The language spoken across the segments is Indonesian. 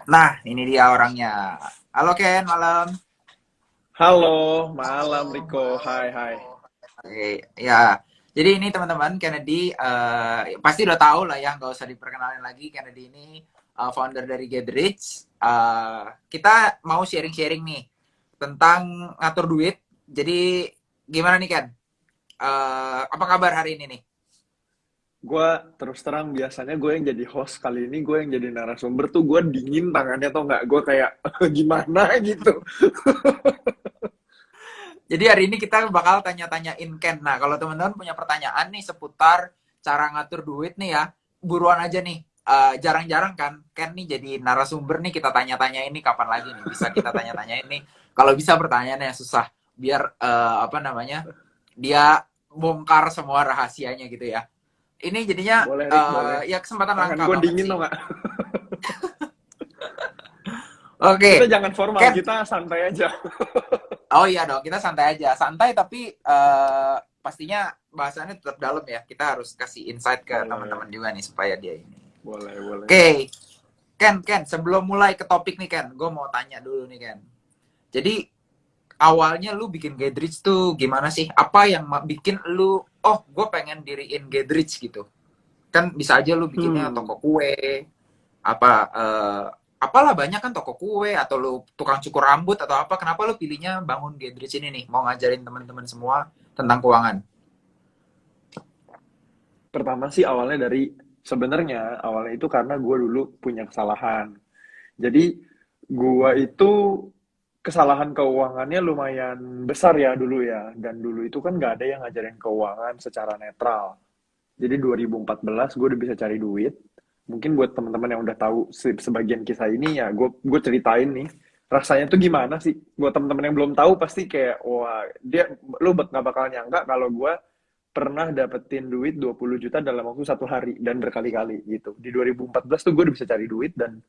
Nah, ini dia orangnya. Halo Ken, malam. Halo, malam Riko. Hai, hai. Oke, ya. Jadi ini teman-teman, Kennedy pasti udah tahu lah ya, nggak usah diperkenalin lagi. Kennedy ini founder dari Get Rich. Kita mau sharing-sharing nih tentang ngatur duit. Jadi gimana nih Ken? Apa kabar hari ini nih? Gue terus terang biasanya gue yang jadi host kali ini, gue yang jadi narasumber tuh gue dingin tangannya tau nggak? Gue kayak gimana gitu. Jadi hari ini kita bakal tanya-tanyain Ken. Nah, kalau teman-teman punya pertanyaan nih seputar cara ngatur duit nih ya, buruan aja nih. Jarang-jarang kan Ken nih jadi narasumber nih, kita tanya-tanya ini kapan lagi nih bisa kita tanya-tanya ini. Kalau bisa pertanyaannya yang susah biar apa namanya? Dia bongkar semua rahasianya gitu ya. Ini jadinya Boleh Rik, boleh. ya kesempatan Tangan langka gue banget dingin sih. tau nggak? Kita Oke, jangan formal, Ken. kita santai aja. Oh iya dong, kita santai aja. Santai tapi pastinya bahasannya tetap dalam ya. Kita harus kasih insight ke teman-teman Boleh, juga nih supaya dia ini. boleh, boleh. Oke, Ken, sebelum mulai ke topik nih Ken, gue mau tanya dulu nih Ken. Jadi awalnya lu bikin Gedrich tuh gimana sih? Apa yang bikin lu, oh gue pengen diriin Gedrich gitu? Kan bisa aja lu bikinnya Hmm, toko kue, apa apalah banyak kan toko kue atau lu tukang cukur rambut atau apa, kenapa lu pilihnya bangun Gedrich ini nih mau ngajarin teman-teman semua tentang keuangan. Pertama sih awalnya dari sebenarnya awalnya itu karena gue dulu punya kesalahan. Jadi gua itu kesalahan keuangannya lumayan besar ya dulu ya. Dan dulu itu kan nggak ada yang ngajarin keuangan secara netral. Jadi 2014 gue udah bisa cari duit. Mungkin buat teman-teman yang udah tahu sebagian kisah ini ya, gue ceritain nih. Rasanya tuh gimana sih? Buat teman-teman yang belum tahu pasti kayak, wah, lu nggak bakal nyangka kalau gue pernah dapetin duit 20 juta dalam waktu 1 hari dan berkali-kali gitu. Di 2014 tuh gue udah bisa cari duit dan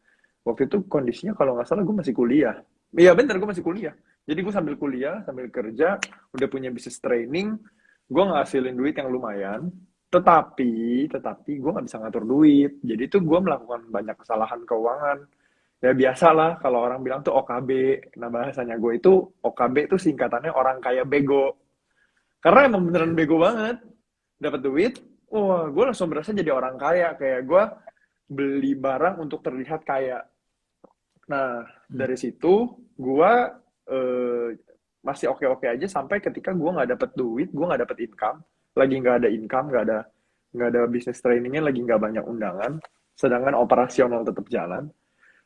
waktu itu kondisinya kalau nggak salah gue masih kuliah. Iya bener, gue masih kuliah. Jadi gue sambil kuliah, sambil kerja, udah punya bisnis training, gue ngasilin duit yang lumayan, tetapi gue nggak bisa ngatur duit. Jadi tuh gue melakukan banyak kesalahan keuangan. Ya biasalah kalau orang bilang tuh OKB. Nah bahasanya gue itu OKB itu singkatannya orang kaya bego. Karena emang beneran bego banget. Dapat duit, wah gue langsung berasa jadi orang kaya. Kayak gue beli barang untuk terlihat kaya. Nah, dari situ gua eh, masih oke-oke aja sampai ketika gua nggak dapet duit, gua nggak dapet income, lagi nggak ada income, nggak ada bisnis trainingnya, lagi nggak banyak undangan, sedangkan operasional tetap jalan.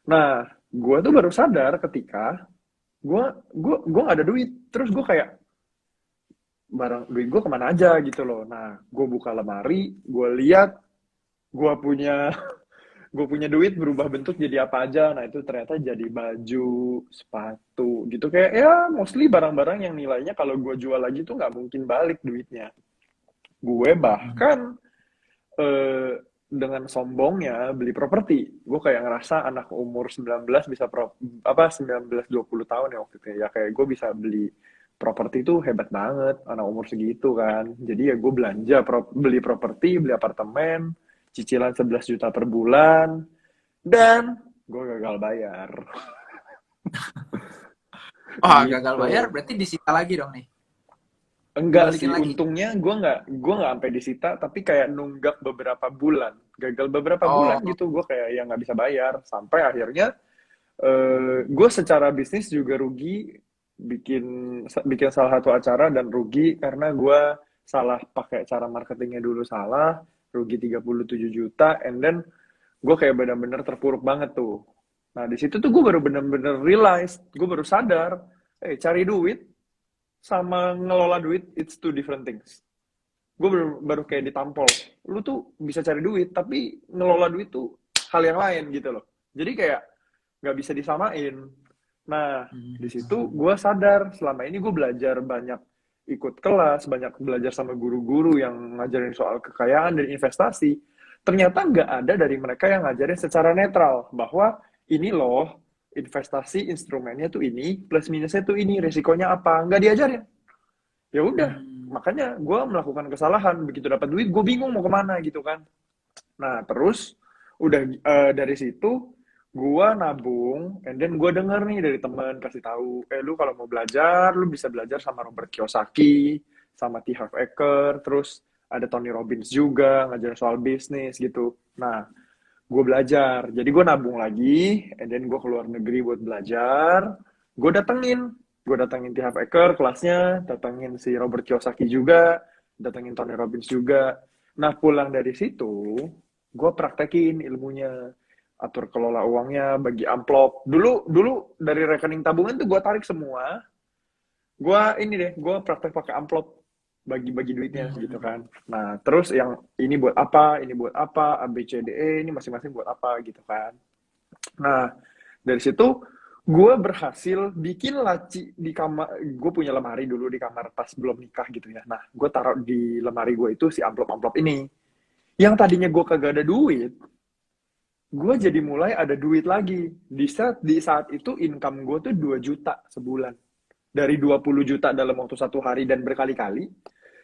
Nah, gua tuh baru sadar ketika gua nggak ada duit, terus gua kayak barang duit gua kemana aja gitu loh. Nah, gua buka lemari, gua lihat gua punya gue punya duit berubah bentuk jadi apa aja. Nah, itu ternyata jadi baju, sepatu, gitu. Kayak ya mostly barang-barang yang nilainya kalau gue jual lagi tuh nggak mungkin balik duitnya. Gue bahkan dengan sombongnya beli properti. Gue kayak ngerasa anak umur 19 bisa 19 20 tahun ya waktu itu. Ya kayak gue bisa beli properti itu hebat banget anak umur segitu kan. Jadi ya gue belanja beli properti, beli apartemen, cicilan 11 juta per bulan dan gue gagal bayar. Oh, gagal Gitu. bayar berarti disita lagi dong nih, Enggak dibalikin sih, lagi. untungnya gue nggak sampai disita, tapi kayak nunggak beberapa bulan, gagal beberapa bulan Oh. gitu, gue kayak yang nggak bisa bayar, sampai akhirnya gue secara bisnis juga rugi, bikin bikin salah satu acara dan rugi karena gue salah pakai cara marketingnya dulu salah, rugi 37 juta, and then gue kayak benar-benar terpuruk banget tuh. Nah di situ tuh gue baru benar-benar realize, gue baru sadar, cari duit sama ngelola duit it's two different things. Gue baru kayak ditampol. Lu tuh bisa cari duit, tapi ngelola duit tuh hal yang lain gitu loh. Jadi kayak nggak bisa disamain. Nah, di situ Hmm. gue sadar selama ini gue belajar banyak ikut kelas, banyak belajar sama guru-guru yang ngajarin soal kekayaan dan investasi. Ternyata nggak ada dari mereka yang ngajarin secara netral bahwa ini loh investasi instrumennya tuh ini, plus minusnya tuh ini, resikonya apa, nggak diajarin. Ya udah, Hmm. makanya gue melakukan kesalahan, begitu dapat duit gue bingung mau kemana gitu kan. Nah terus udah dari situ Gua nabung, and then gua denger nih dari temen kasih tahu, lu kalau mau belajar, lu bisa belajar sama Robert Kiyosaki, sama T. Harv Eker, terus ada Tony Robbins juga ngajarin soal bisnis gitu. Nah, gue belajar, jadi gue nabung lagi, and then gue keluar negeri buat belajar. Gue datengin T. Harv Eker kelasnya, datengin si Robert Kiyosaki juga, datengin Tony Robbins juga. Nah, pulang dari situ, gue praktekin ilmunya, atur kelola uangnya, bagi amplop. Dulu dulu dari rekening tabungan tuh gue tarik semua. Gue praktek pakai amplop, bagi-bagi duitnya gitu Hmm. kan. Nah, terus yang ini buat apa, A, B, C, D, E, ini masing-masing buat apa gitu kan. Nah, dari situ gue berhasil bikin laci di kamar. Gue punya lemari dulu di kamar pas belum nikah gitu ya. Nah, gue taruh di lemari gue itu si amplop-amplop ini. Yang tadinya gue kagak ada duit, gue jadi mulai ada duit lagi. Di saat itu income gue tuh 2 juta sebulan. Dari 20 juta dalam waktu 1 hari dan berkali-kali,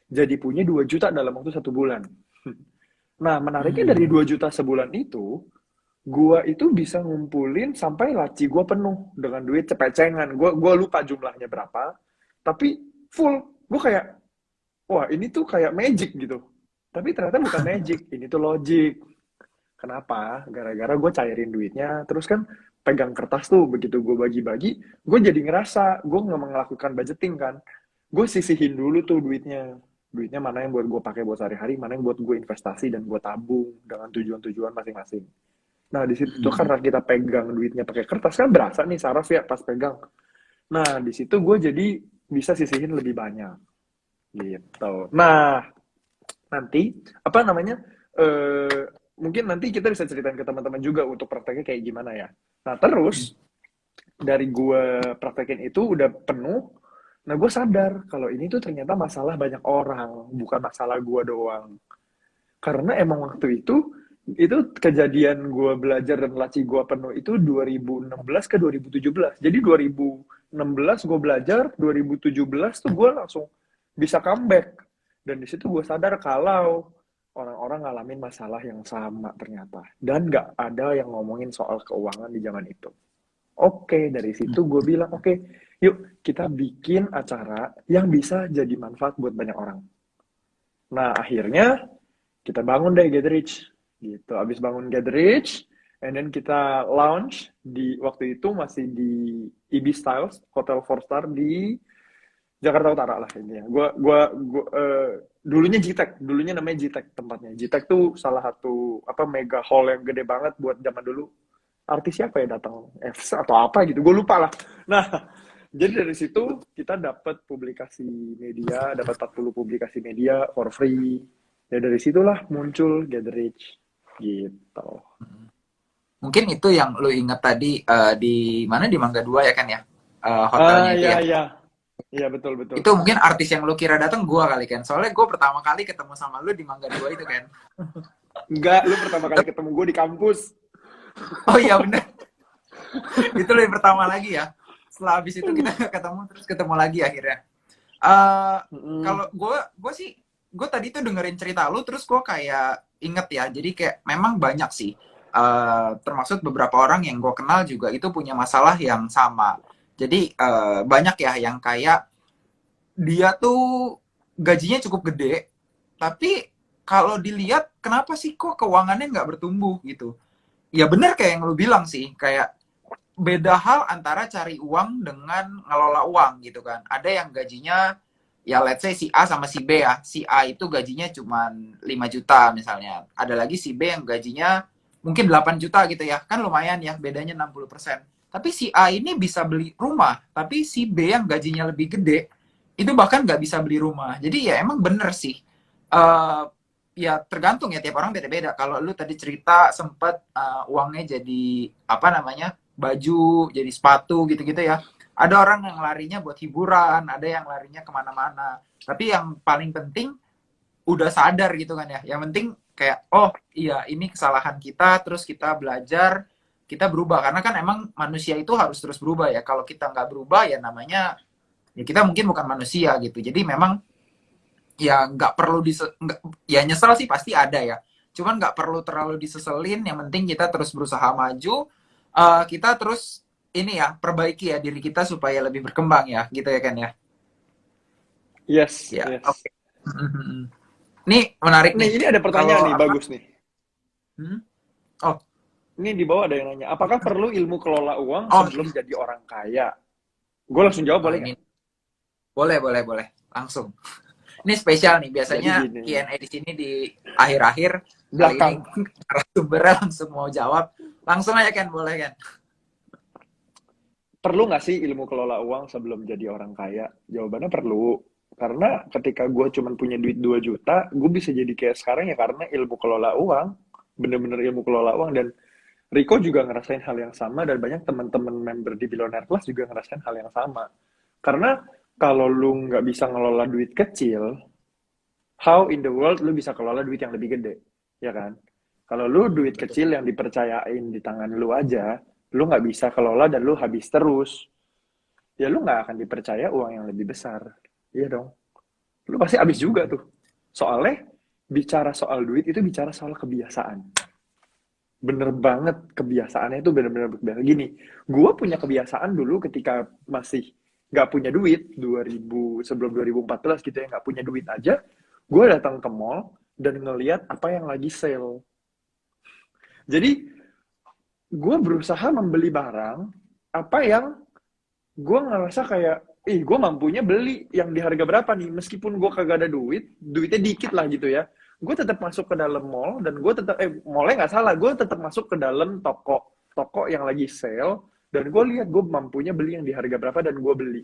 jadi punya 2 juta dalam waktu 1 bulan. Nah, menariknya dari Hmm. 2 juta sebulan itu, gua itu bisa ngumpulin sampai laci gua penuh dengan duit cepecengan. Gua lupa jumlahnya berapa, tapi full. Gua kayak, wah ini tuh kayak magic gitu. Tapi ternyata bukan magic, ini tuh logic. Kenapa? Gara-gara gue cairin duitnya, terus kan pegang kertas tuh, begitu gue bagi-bagi, gue jadi ngerasa, gue nggak melakukan budgeting kan. Gue sisihin dulu tuh duitnya. Duitnya mana yang buat gue pakai buat sehari-hari, mana yang buat gue investasi dan gue tabung dengan tujuan-tujuan masing-masing. Nah, di situ tuh Hmm. karena kita pegang duitnya pakai kertas kan berasa nih saraf ya pas pegang. Nah, di situ gue jadi bisa sisihin lebih banyak gitu. Nah, nanti apa namanya eh mungkin nanti kita bisa ceritain ke teman-teman juga untuk prakteknya kayak gimana ya. Nah, terus dari gue praktekin itu udah penuh. Nah, gue sadar kalau ini tuh ternyata masalah banyak orang, bukan masalah gue doang. Karena emang waktu itu kejadian gue belajar dan laci gue penuh itu 2016 ke 2017. Jadi 2016 gue belajar, 2017 tuh gue langsung bisa comeback. Dan di situ gue sadar kalau orang-orang ngalamin masalah yang sama ternyata. Dan nggak ada yang ngomongin soal keuangan di zaman itu. Oke, dari situ gue bilang, oke, yuk kita bikin acara yang bisa jadi manfaat buat banyak orang. Nah, akhirnya kita bangun deh Get Rich gitu. Abis bangun Get Rich, and then kita launch di waktu itu masih di IB Styles Hotel 4 Star di Jakarta Utara lah ini ya. Dulunya GTEC, dulunya namanya GTEC tempatnya. GTEC tuh salah satu apa mega hall yang gede banget buat zaman dulu. Artis siapa ya datang? F atau apa gitu, gue lupa lah. Nah, jadi dari situ kita dapat publikasi media, dapat 40 publikasi media for free. Ya dari situlah muncul Get Rich gitu. Mungkin itu yang lu inget tadi di mana di Mangga Dua ya kan ya. Ah Hotelnya itu ya ya. ya. Iya betul betul. Itu mungkin artis yang lu kira datang gua kali kan. Soalnya gua pertama kali ketemu sama lu di Mangga Dua itu kan. Enggak, lu pertama kali ketemu gue di kampus. Oh iya bener. Itu lu yang pertama lagi ya. Setelah habis itu kita ketemu terus ketemu lagi akhirnya. eh Mm-mm. Kalau gue sih gue tadi tuh dengerin cerita lu terus gue kayak inget ya jadi kayak memang banyak sih termasuk beberapa orang yang gue kenal juga itu punya masalah yang sama jadi banyak ya yang kayak dia tuh gajinya cukup gede tapi kalau dilihat kenapa sih kok keuangannya nggak bertumbuh gitu ya bener kayak yang lu bilang sih kayak beda hal antara cari uang dengan ngelola uang gitu kan. Ada yang gajinya ya let's say si A sama si B ya. Si A itu gajinya cuma 5 juta misalnya. Ada lagi si B yang gajinya mungkin 8 juta gitu ya. Kan lumayan ya bedanya 60%. Tapi si A ini bisa beli rumah, tapi si B yang gajinya lebih gede itu bahkan nggak bisa beli rumah. Jadi ya emang bener sih. Uh, Ya tergantung ya tiap orang beda-beda. Kalau lu tadi cerita sempat uangnya jadi apa namanya baju, jadi sepatu gitu-gitu ya. Ada orang yang larinya buat hiburan, ada yang larinya kemana-mana. Tapi yang paling penting udah sadar gitu kan ya. Yang penting kayak oh iya ini kesalahan kita, terus kita belajar, kita berubah. Karena kan emang manusia itu harus terus berubah ya. Kalau kita nggak berubah ya namanya ya kita mungkin bukan manusia gitu. Jadi memang ya nggak perlu ya nyesel sih pasti ada ya. Cuman nggak perlu terlalu diseselin. Yang penting kita terus berusaha maju, Kita terus ini ya, perbaiki ya diri kita supaya lebih berkembang ya, gitu ya kan ya. Yes, Ya, yes. oke. Ini menarik Nih, nih. ini ada pertanyaan Kalau nih, apa? bagus nih. Hmm? Oh, Ini di bawah ada yang nanya, apakah perlu ilmu kelola uang oh sebelum ini. jadi orang kaya? Gue langsung jawab Wah, boleh ini nggak? boleh, boleh, boleh. Langsung. Ini spesial nih. Jadi Biasanya gini, Q&A di sini di akhir-akhir. Kali ini belakang. narasumbernya langsung mau jawab. Langsung aja kan, boleh kan? Perlu nggak sih ilmu kelola uang sebelum jadi orang kaya? Jawabannya perlu. Karena ketika gue cuman punya duit 2 juta, gue bisa jadi kayak sekarang ya karena ilmu kelola uang. Bener-bener ilmu kelola uang. Dan Rico juga ngerasain hal yang sama dan banyak teman-teman member di Billionaire Plus juga ngerasain hal yang sama. Karena kalau lu nggak bisa ngelola duit kecil, how in the world lu bisa kelola duit yang lebih gede, ya kan? Kalau lu duit Betul. kecil yang dipercayain di tangan lu aja, lu nggak bisa kelola dan lu habis terus, ya lu nggak akan dipercaya uang yang lebih besar. Iya dong. Lu pasti habis juga tuh. Soalnya bicara soal duit itu bicara soal kebiasaan. Bener banget kebiasaannya itu bener-bener kebiasaan. Gini, gue punya kebiasaan dulu ketika masih nggak punya duit, 2000, sebelum 2014 gitu ya, nggak punya duit aja, gue datang ke mall dan ngeliat apa yang lagi sale. Jadi, gue berusaha membeli barang, apa yang gue ngerasa kayak, ih gue mampunya beli yang di harga berapa nih, meskipun gue kagak ada duit, duitnya dikit lah gitu ya, gue tetap masuk ke dalam mall dan gue tetap, mallnya nggak salah, gue tetap masuk ke dalam toko yang lagi sale dan gue lihat gue mampunya beli yang di harga berapa dan gue beli.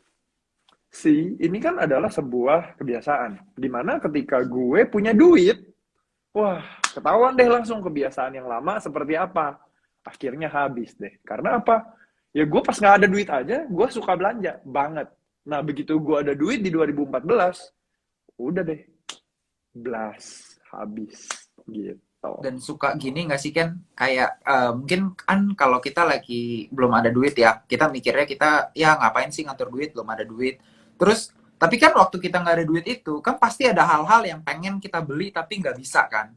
Ini kan adalah sebuah kebiasaan, dimana ketika gue punya duit, wah ketahuan deh langsung kebiasaan yang lama seperti apa. Akhirnya habis deh. Karena apa? Ya gue pas nggak ada duit aja, gue suka belanja banget. Nah begitu gue ada duit di 2014, udah deh, blast, habis gitu. Dan suka gini nggak sih kan? Kayak mungkin kan kalau kita lagi belum ada duit ya, kita mikirnya kita ya ngapain sih ngatur duit, belum ada duit. Terus tapi kan waktu kita nggak ada duit itu kan pasti ada hal-hal yang pengen kita beli tapi nggak bisa kan.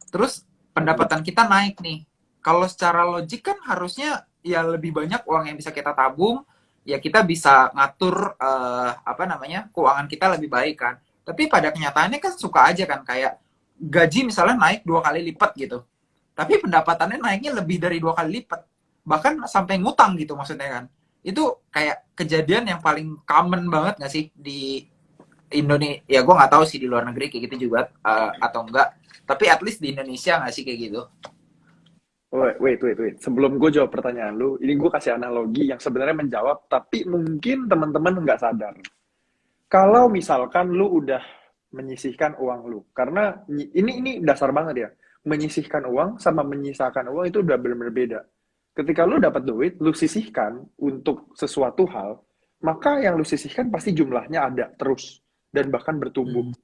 Terus Mm-mm. pendapatan kita naik nih. Kalau secara logik kan harusnya ya lebih banyak uang yang bisa kita tabung, ya kita bisa ngatur apa namanya keuangan kita lebih baik kan. Tapi pada kenyataannya kan suka aja kan kayak gaji misalnya naik 2 kali lipat gitu. Tapi pendapatannya naiknya lebih dari 2 kali lipat. Bahkan sampai ngutang gitu maksudnya kan. Itu kayak kejadian yang paling common banget nggak sih di Indonesia? Ya gue nggak tahu sih di luar negeri kayak gitu juga atau enggak. Tapi at least di Indonesia nggak sih kayak gitu? Wait. Sebelum gue jawab pertanyaan lu, ini gue kasih analogi yang sebenarnya menjawab, tapi mungkin teman-teman nggak sadar. Kalau misalkan lu udah menyisihkan uang lu, karena ini dasar banget ya, menyisihkan uang sama menyisakan uang itu udah benar-benar beda. Ketika lu dapat duit, lu sisihkan untuk sesuatu hal, maka yang lu sisihkan pasti jumlahnya ada terus dan bahkan bertumbuh. Hmm,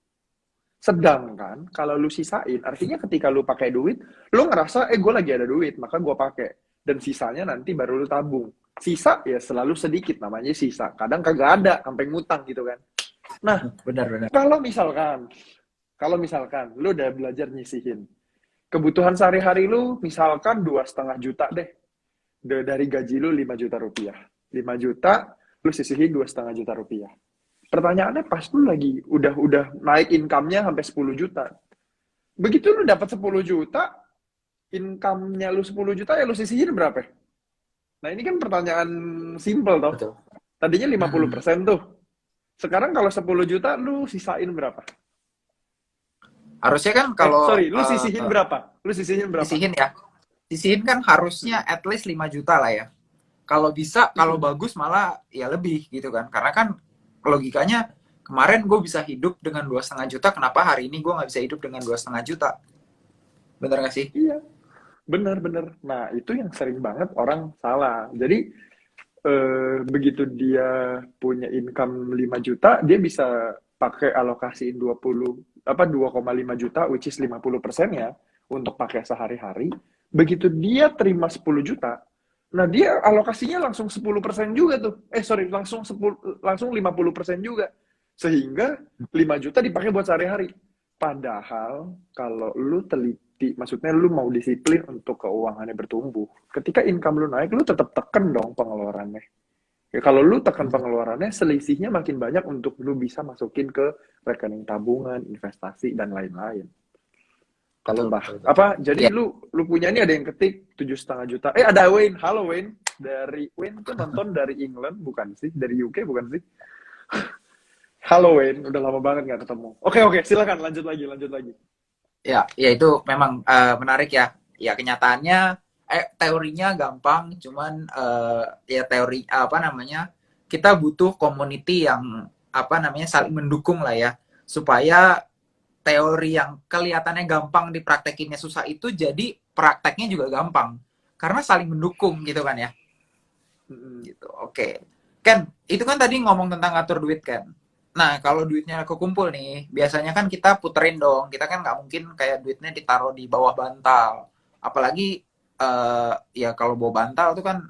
Sedangkan kalau lu sisain, artinya ketika lu pakai duit, lu ngerasa, gue lagi ada duit, maka gue pakai. Dan sisanya nanti baru lu tabung. Sisa ya selalu sedikit, namanya sisa. Kadang kagak ada, sampai ngutang gitu kan. Nah, benar-benar. kalau misalkan, lu udah belajar nyisihin, kebutuhan sehari-hari lu misalkan 2,5 juta deh, dari gaji lu 5 juta rupiah. 5 juta, lu sisihin 2,5 juta rupiah. Pertanyaannya pas lu lagi udah naik income-nya sampai 10 juta. Begitu lu dapat 10 juta, income-nya lu 10 juta, ya lu sisihin berapa? Nah, ini kan pertanyaan simple toh. Betul. Tadinya Hmm. 50% tuh. Sekarang kalau 10 juta, lu sisain berapa? Harusnya kan kalau Sorry, lu sisihin berapa? Lu sisihin berapa? sisihin ya, sisihin kan harusnya at least 5 juta lah ya. Kalau bisa, kalau Mm-mm. bagus malah ya lebih gitu kan. Karena kan logikanya kemarin gue bisa hidup dengan 2,5 juta, kenapa hari ini gue nggak bisa hidup dengan 2,5 juta? Bener gak sih? Iya, bener-bener. Nah, itu yang sering banget orang salah. Jadi, begitu dia punya income 5 juta, dia bisa pakai alokasiin 2,5 juta, which is 50%-nya, untuk pakai sehari-hari. Begitu dia terima 10 juta, nah dia alokasinya langsung 10% juga tuh. Sorry, langsung 50% juga. Sehingga 5 juta dipakai buat sehari-hari. Padahal kalau lu teliti maksudnya lu mau disiplin untuk keuangannya bertumbuh. Ketika income lu naik, lu tetap tekan dong pengeluarannya. Ya kalau lu tekan pengeluarannya, selisihnya makin banyak untuk lu bisa masukin ke rekening tabungan, investasi dan lain-lain. Kalau Betul, betul, betul. apa? Jadi Iya, lu punya ini ada yang ketik 7,5 juta. Ada Wayne. Halo Wayne. Dari Wayne tuh nonton dari England bukan sih? Dari UK bukan sih? Halo Wayne, udah lama banget nggak ketemu. Oke oke, silakan lanjut lagi, lanjut lagi. ya, ya itu memang menarik ya. Ya kenyataannya, teorinya gampang, cuman ya teori apa namanya, kita butuh community yang apa namanya saling mendukung lah ya, supaya teori yang kelihatannya gampang dipraktekinnya susah itu jadi prakteknya juga gampang karena saling mendukung gitu kan ya. Mm-mm. Gitu. Oke. Ken, itu kan tadi ngomong tentang ngatur duit kan. Nah, kalau duitnya kekumpul nih, biasanya kan kita puterin dong. Kita kan nggak mungkin kayak duitnya ditaruh di bawah bantal. Apalagi ya kalau bawa bantal itu kan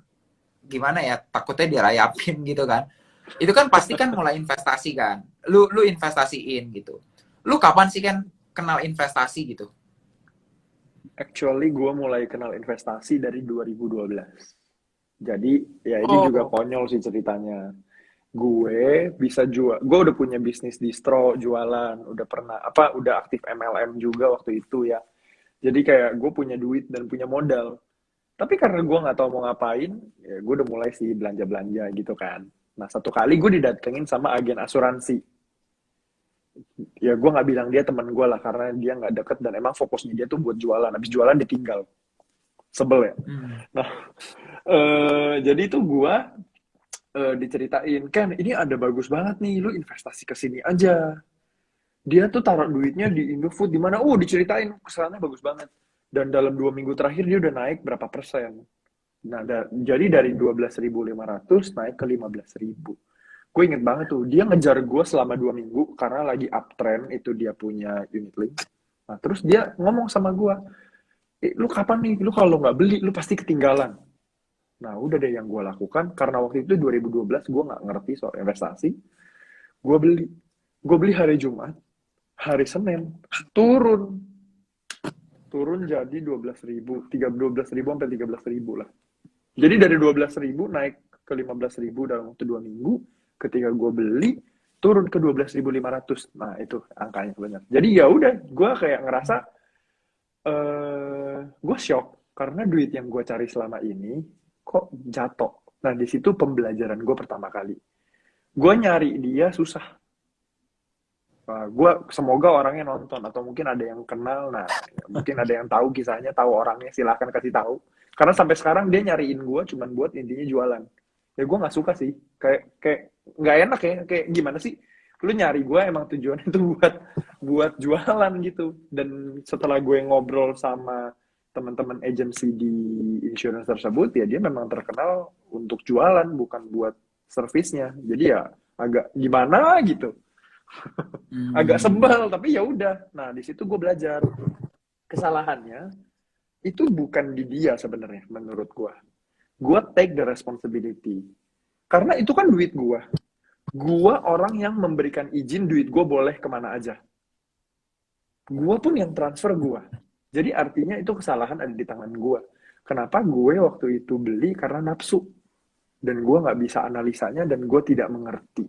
gimana ya, takutnya dirayapin gitu kan. Itu kan pasti kan mulai investasi kan. Lu investasiin gitu. Lu kapan sih kan kenal investasi gitu? Actually, gue mulai kenal investasi dari 2012. Jadi, ya ini juga Oh. konyol sih ceritanya. Gue bisa jual, gue udah punya bisnis distro, jualan, udah pernah, udah aktif MLM juga waktu itu ya. Jadi kayak gue punya duit dan punya modal. Tapi karena gue nggak tahu mau ngapain, ya gue udah mulai sih belanja-belanja gitu kan. Nah, satu kali gue didatengin sama agen asuransi. Ya gue nggak bilang dia teman gue lah, karena dia nggak deket dan emang fokusnya dia tuh buat jualan. Habis jualan ditinggal. Sebel ya. Hmm. Nah, jadi tuh gue diceritain, Ken, ini ada bagus banget nih, lu investasi ke sini aja. Dia tuh taruh duitnya di Indofood, di mana? Diceritain kesannya bagus banget. Dan dalam 2 minggu terakhir dia udah naik berapa persen. Nah, jadi dari 12.500 naik ke 15.000. Gue inget banget tuh, dia ngejar gue selama 2 minggu karena lagi uptrend itu dia punya unit link. Nah, terus dia ngomong sama gue, lu kapan nih? Lu kalau nggak beli, lu pasti ketinggalan. Nah, udah deh yang gue lakukan, karena waktu itu 2012 gue nggak ngerti soal investasi, gue beli. Gue beli hari Jumat, hari Senin, turun. Turun jadi 12.000, 12.000 sampai 13.000 lah. Jadi dari 12.000 naik ke 15.000 dalam waktu 2 minggu. Ketika gue beli, turun ke 12.500. Nah, itu angkanya benar. Jadi ya udah, gue kayak ngerasa, gue shock. Karena duit yang gue cari selama ini, kok jatuh. Nah, di situ pembelajaran gue pertama kali. Gue nyari dia susah. Gue semoga orangnya nonton atau mungkin ada yang kenal. Nah, mungkin ada yang tahu kisahnya, tahu orangnya, silahkan kasih tahu. Karena sampai sekarang dia nyariin gue cuman buat intinya jualan. Ya gue nggak suka sih, kayak nggak enak ya, kayak gimana sih? Lu nyari gue emang tujuannya itu buat buat jualan gitu. Dan setelah gue ngobrol sama teman-teman agensi di insurance tersebut, ya dia memang terkenal untuk jualan bukan buat servisnya. Jadi ya agak gimana gitu, agak Hmm. sebel tapi ya udah. Nah di situ gue belajar kesalahannya itu bukan di dia sebenarnya menurut gue. Gue take the responsibility karena itu kan duit gue. Gue orang yang memberikan izin duit gue boleh kemana aja. Gue pun yang transfer gue. Jadi artinya itu kesalahan ada di tangan gue. Kenapa gue waktu itu beli karena nafsu dan gue nggak bisa analisanya dan gue tidak mengerti.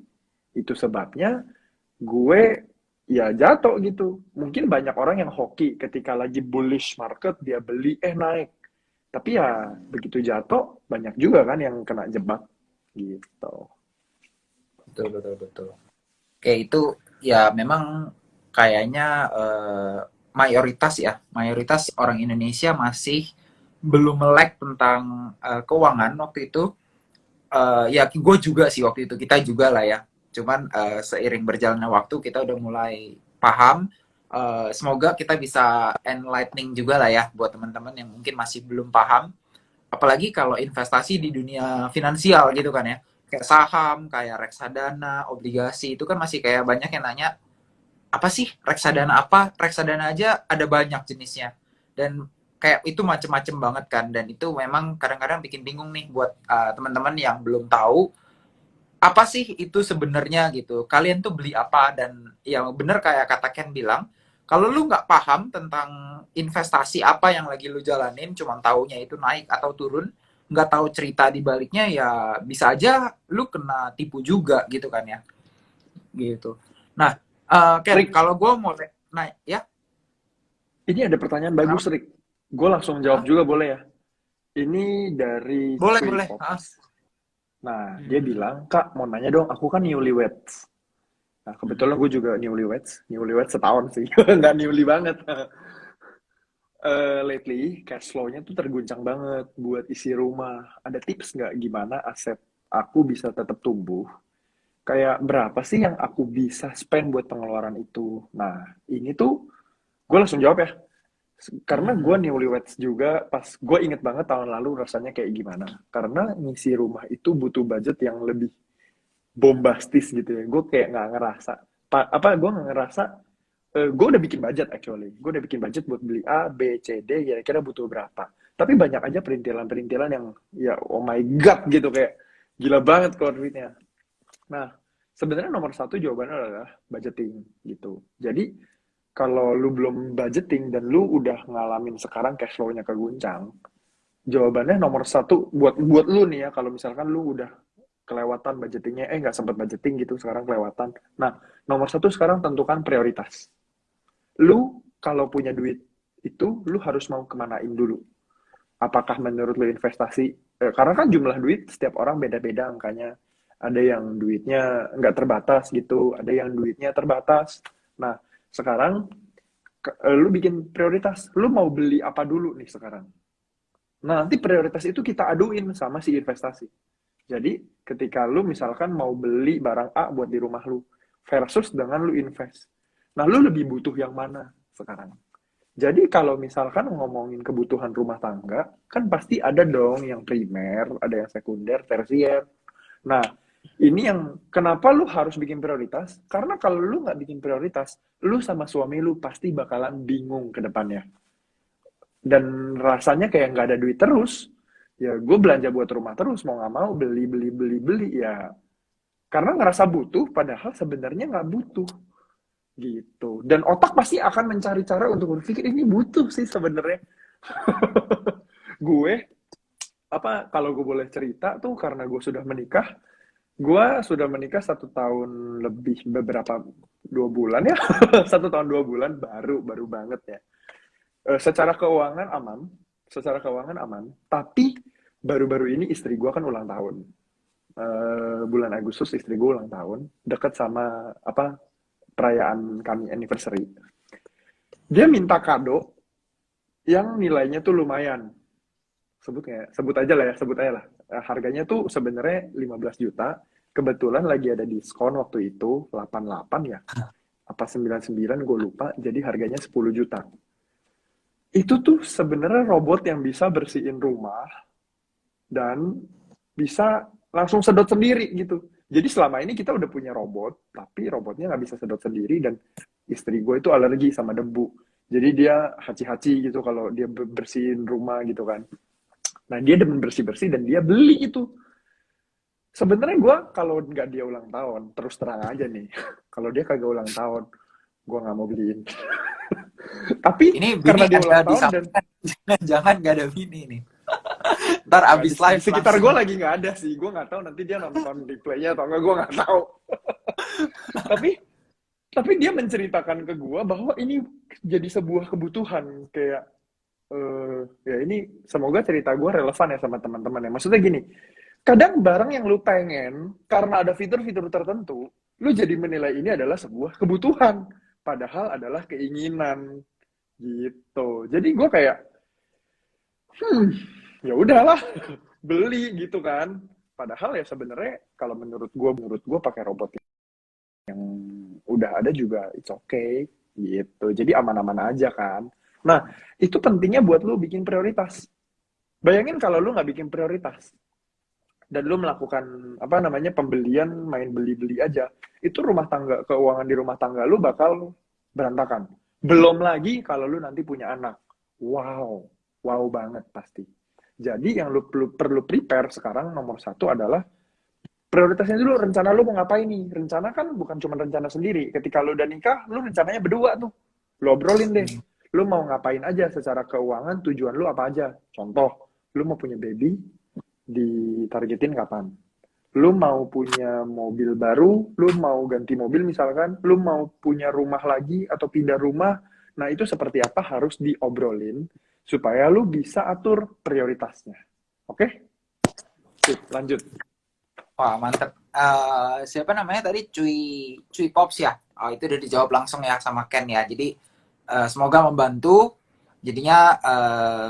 Itu sebabnya gue ya jatuh gitu. Mungkin banyak orang yang hoki ketika lagi bullish market dia beli naik. Tapi ya begitu jatuh banyak juga kan yang kena jebak gitu. Betul, betul, betul. Oke, itu ya memang kayaknya mayoritas ya, mayoritas orang Indonesia masih belum melek tentang keuangan waktu itu. Ya, gue juga sih waktu itu, kita juga lah ya. Cuman seiring berjalannya waktu kita udah mulai paham. Semoga kita bisa enlightening juga lah ya buat teman-teman yang mungkin masih belum paham. Apalagi kalau investasi di dunia finansial gitu kan ya. Kayak saham, kayak reksadana, obligasi, itu kan masih kayak banyak yang nanya, apa sih reksadana apa? Reksadana aja ada banyak jenisnya. Dan kayak itu macem-macem banget kan. Dan itu memang kadang-kadang bikin bingung nih buat teman-teman yang belum tahu apa sih itu sebenarnya gitu. Kalian tuh beli apa? Dan yang bener kayak kata Ken bilang, Kalau lu nggak paham tentang investasi apa yang lagi lu jalanin, cuman taunya itu naik atau turun, nggak tahu cerita di baliknya, ya bisa aja lu kena tipu juga gitu kan ya. Gitu. Nah, Ken, Rick, kalau gue mau naik, ya ini ada pertanyaan bagus, kenapa? Rick. Gue langsung jawab Hah? juga boleh ya? Ini dari Boleh, Cuy boleh. Hah? Fox. Nah, dia Hmm. bilang, Kak, mau nanya dong, aku kan newlyweds. Nah, Hmm. kebetulan gue juga newlyweds. Newlyweds setahun sih, nggak newly banget. Lately, cash flow-nya tuh terguncang banget buat isi rumah. Ada tips nggak gimana aset aku bisa tetap tumbuh? Kayak berapa sih yang aku bisa spend buat pengeluaran itu? Nah, ini tuh gue langsung jawab ya. Karena gue Hmm. newlyweds juga, pas gue inget banget tahun lalu rasanya kayak gimana. Karena ngisi rumah itu butuh budget yang lebih bombastis gitu ya. Gue kayak nggak ngerasa. Gue nggak ngerasa, gue udah bikin budget actually. Gue udah bikin budget buat beli A, B, C, D, kira-kira butuh berapa. Tapi banyak aja perintilan-perintilan yang, ya oh my god gitu, kayak gila banget kalau duitnya. Nah, sebenarnya nomor satu jawabannya adalah budgeting gitu. Jadi, kalau lu belum budgeting dan lu udah ngalamin sekarang cash flow-nya keguncang, jawabannya nomor satu buat buat lu nih ya, kalau misalkan lu udah kelewatan budgetingnya, nggak sempat budgeting gitu, sekarang kelewatan. Nah, nomor satu sekarang tentukan prioritas. Lu kalau punya duit itu, lu harus mau kemanain dulu. Apakah menurut lu investasi, karena kan jumlah duit setiap orang beda-beda angkanya. Ada yang duitnya nggak terbatas gitu, ada yang duitnya terbatas. Nah, sekarang lu bikin prioritas. Lu mau beli apa dulu nih sekarang? Nah, nanti prioritas itu kita aduin sama si investasi. Jadi, ketika lu misalkan mau beli barang A buat di rumah lu, versus dengan lu invest. Nah, lu lebih butuh yang mana sekarang? Jadi, kalau misalkan ngomongin kebutuhan rumah tangga, kan pasti ada dong yang primer, ada yang sekunder, tersier. Nah, ini yang kenapa lu harus bikin prioritas? Karena kalau lu nggak bikin prioritas, lu sama suami lu pasti bakalan bingung ke depannya. Dan rasanya kayak nggak ada duit terus. Ya, gue belanja buat rumah terus, mau nggak mau beli, beli, beli, beli. Ya, karena ngerasa butuh, padahal sebenarnya nggak butuh. Gitu. Dan otak pasti akan mencari cara untuk berpikir, ini butuh sih sebenarnya. Gue, kalau gue boleh cerita tuh, karena gue sudah menikah 1 tahun lebih, beberapa 2 bulan ya. 1 tahun 2 bulan, baru banget ya. Secara keuangan aman, tapi baru-baru ini istri gue kan ulang tahun. Bulan Agustus istri gue ulang tahun, deket sama perayaan kami anniversary. Dia minta kado yang nilainya tuh lumayan. Sebut aja lah. Harganya tuh sebenarnya 15 juta. Kebetulan lagi ada diskon waktu itu, 88 ya. Apa 99 gue lupa, jadi harganya 10 juta. Itu tuh sebenarnya robot yang bisa bersihin rumah dan bisa langsung sedot sendiri gitu. Jadi selama ini kita udah punya robot, tapi robotnya nggak bisa sedot sendiri, dan istri gue itu alergi sama debu. Jadi dia haci-haci gitu kalau dia bersihin rumah gitu kan. Nah, dia demen bersih-bersih dan dia beli itu. Sebenarnya gue kalau nggak dia ulang tahun, terus terang aja nih, kalau dia kagak ulang tahun, gue nggak mau beliin. Tapi Ini bini karena dia ada ulang di tahun dan samping. Jangan nggak ada bini nih. Ntar nggak, abis di live sekitar gue langsung. lagi nggak ada sih. Gue nggak tahu nanti dia nonton replaynya atau nggak, gue nggak tahu. tapi tapi dia menceritakan ke gue bahwa ini jadi sebuah kebutuhan, kayak ya ini semoga cerita gue relevan ya sama teman-teman ya. Maksudnya gini, kadang barang yang lu pengen karena ada fitur-fitur tertentu, lu jadi menilai ini adalah sebuah kebutuhan, padahal adalah keinginan gitu. Jadi gue kayak, hmm, ya udahlah, beli gitu kan. Padahal ya sebenarnya kalau menurut gue pakai robot yang udah ada juga it's okay gitu. Jadi aman-aman aja kan. Nah, itu pentingnya buat lu bikin prioritas. Bayangin kalau lu nggak bikin prioritas dan lu melakukan pembelian, main beli-beli aja, itu keuangan di rumah tangga lu bakal berantakan. Belum lagi kalau lu nanti punya anak. Wow, wow banget pasti. Jadi yang lu perlu prepare sekarang nomor satu adalah prioritasnya dulu, rencana lu mau ngapain nih. Rencana kan bukan cuma rencana sendiri. Ketika lu udah nikah, lu rencananya berdua tuh. Lu obrolin deh. Lu mau ngapain aja secara keuangan, tujuan lu apa aja. Contoh, lu mau punya baby, ditargetin kapan. Lu mau punya mobil baru, lu mau ganti mobil misalkan, lu mau punya rumah lagi atau pindah rumah. Nah, itu seperti apa harus diobrolin supaya lu bisa atur prioritasnya. Oke? Sip, lanjut. Wah, mantep. Siapa namanya tadi? Cuy Pops ya? Oh, itu udah dijawab langsung ya sama Ken ya. Jadi semoga membantu. Jadinya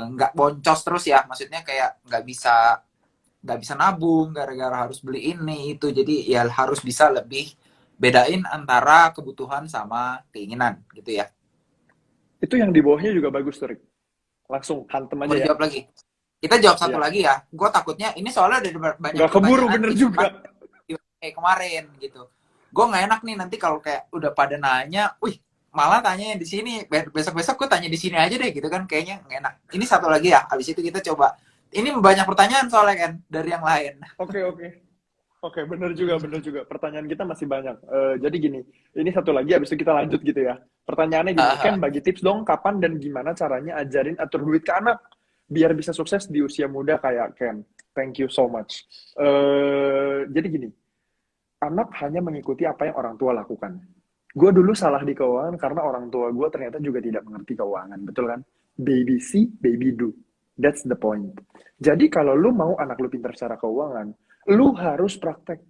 nggak boncos terus ya. Maksudnya kayak nggak bisa nabung gara-gara harus beli ini itu. Jadi ya harus bisa lebih bedain antara kebutuhan sama keinginan gitu ya. Itu yang di bawahnya juga bagus, Turik. Langsung hantem Mau aja ya. dijawab lagi? Kita jawab satu Iya. lagi ya. Gue takutnya ini soalnya ada banyak Nggak keburu, pertanyaan bener nih juga. kan kemarin gitu. Gue nggak enak nih nanti kalau kayak udah pada nanya, wih malah tanya di sini, besok-besok gue tanya di sini aja deh gitu kan, kayaknya nggak enak. Ini satu lagi ya, habis itu kita coba. Ini banyak pertanyaan soalnya kan dari yang lain. Oke, oke. Oke, bener juga, bener juga. Pertanyaan kita masih banyak. Jadi gini, ini satu lagi, habis itu kita lanjut gitu ya. Pertanyaannya gini, Ken bagi tips dong, kapan dan gimana caranya ajarin atur duit ke anak, biar bisa sukses di usia muda kayak Ken. Thank you so much. Jadi gini, anak hanya mengikuti apa yang orang tua lakukan. Gue dulu salah di keuangan karena orang tua gue ternyata juga tidak mengerti keuangan, betul kan? Baby see, baby do. That's the point. Jadi kalau lu mau anak lu pintar secara keuangan, lu harus praktek.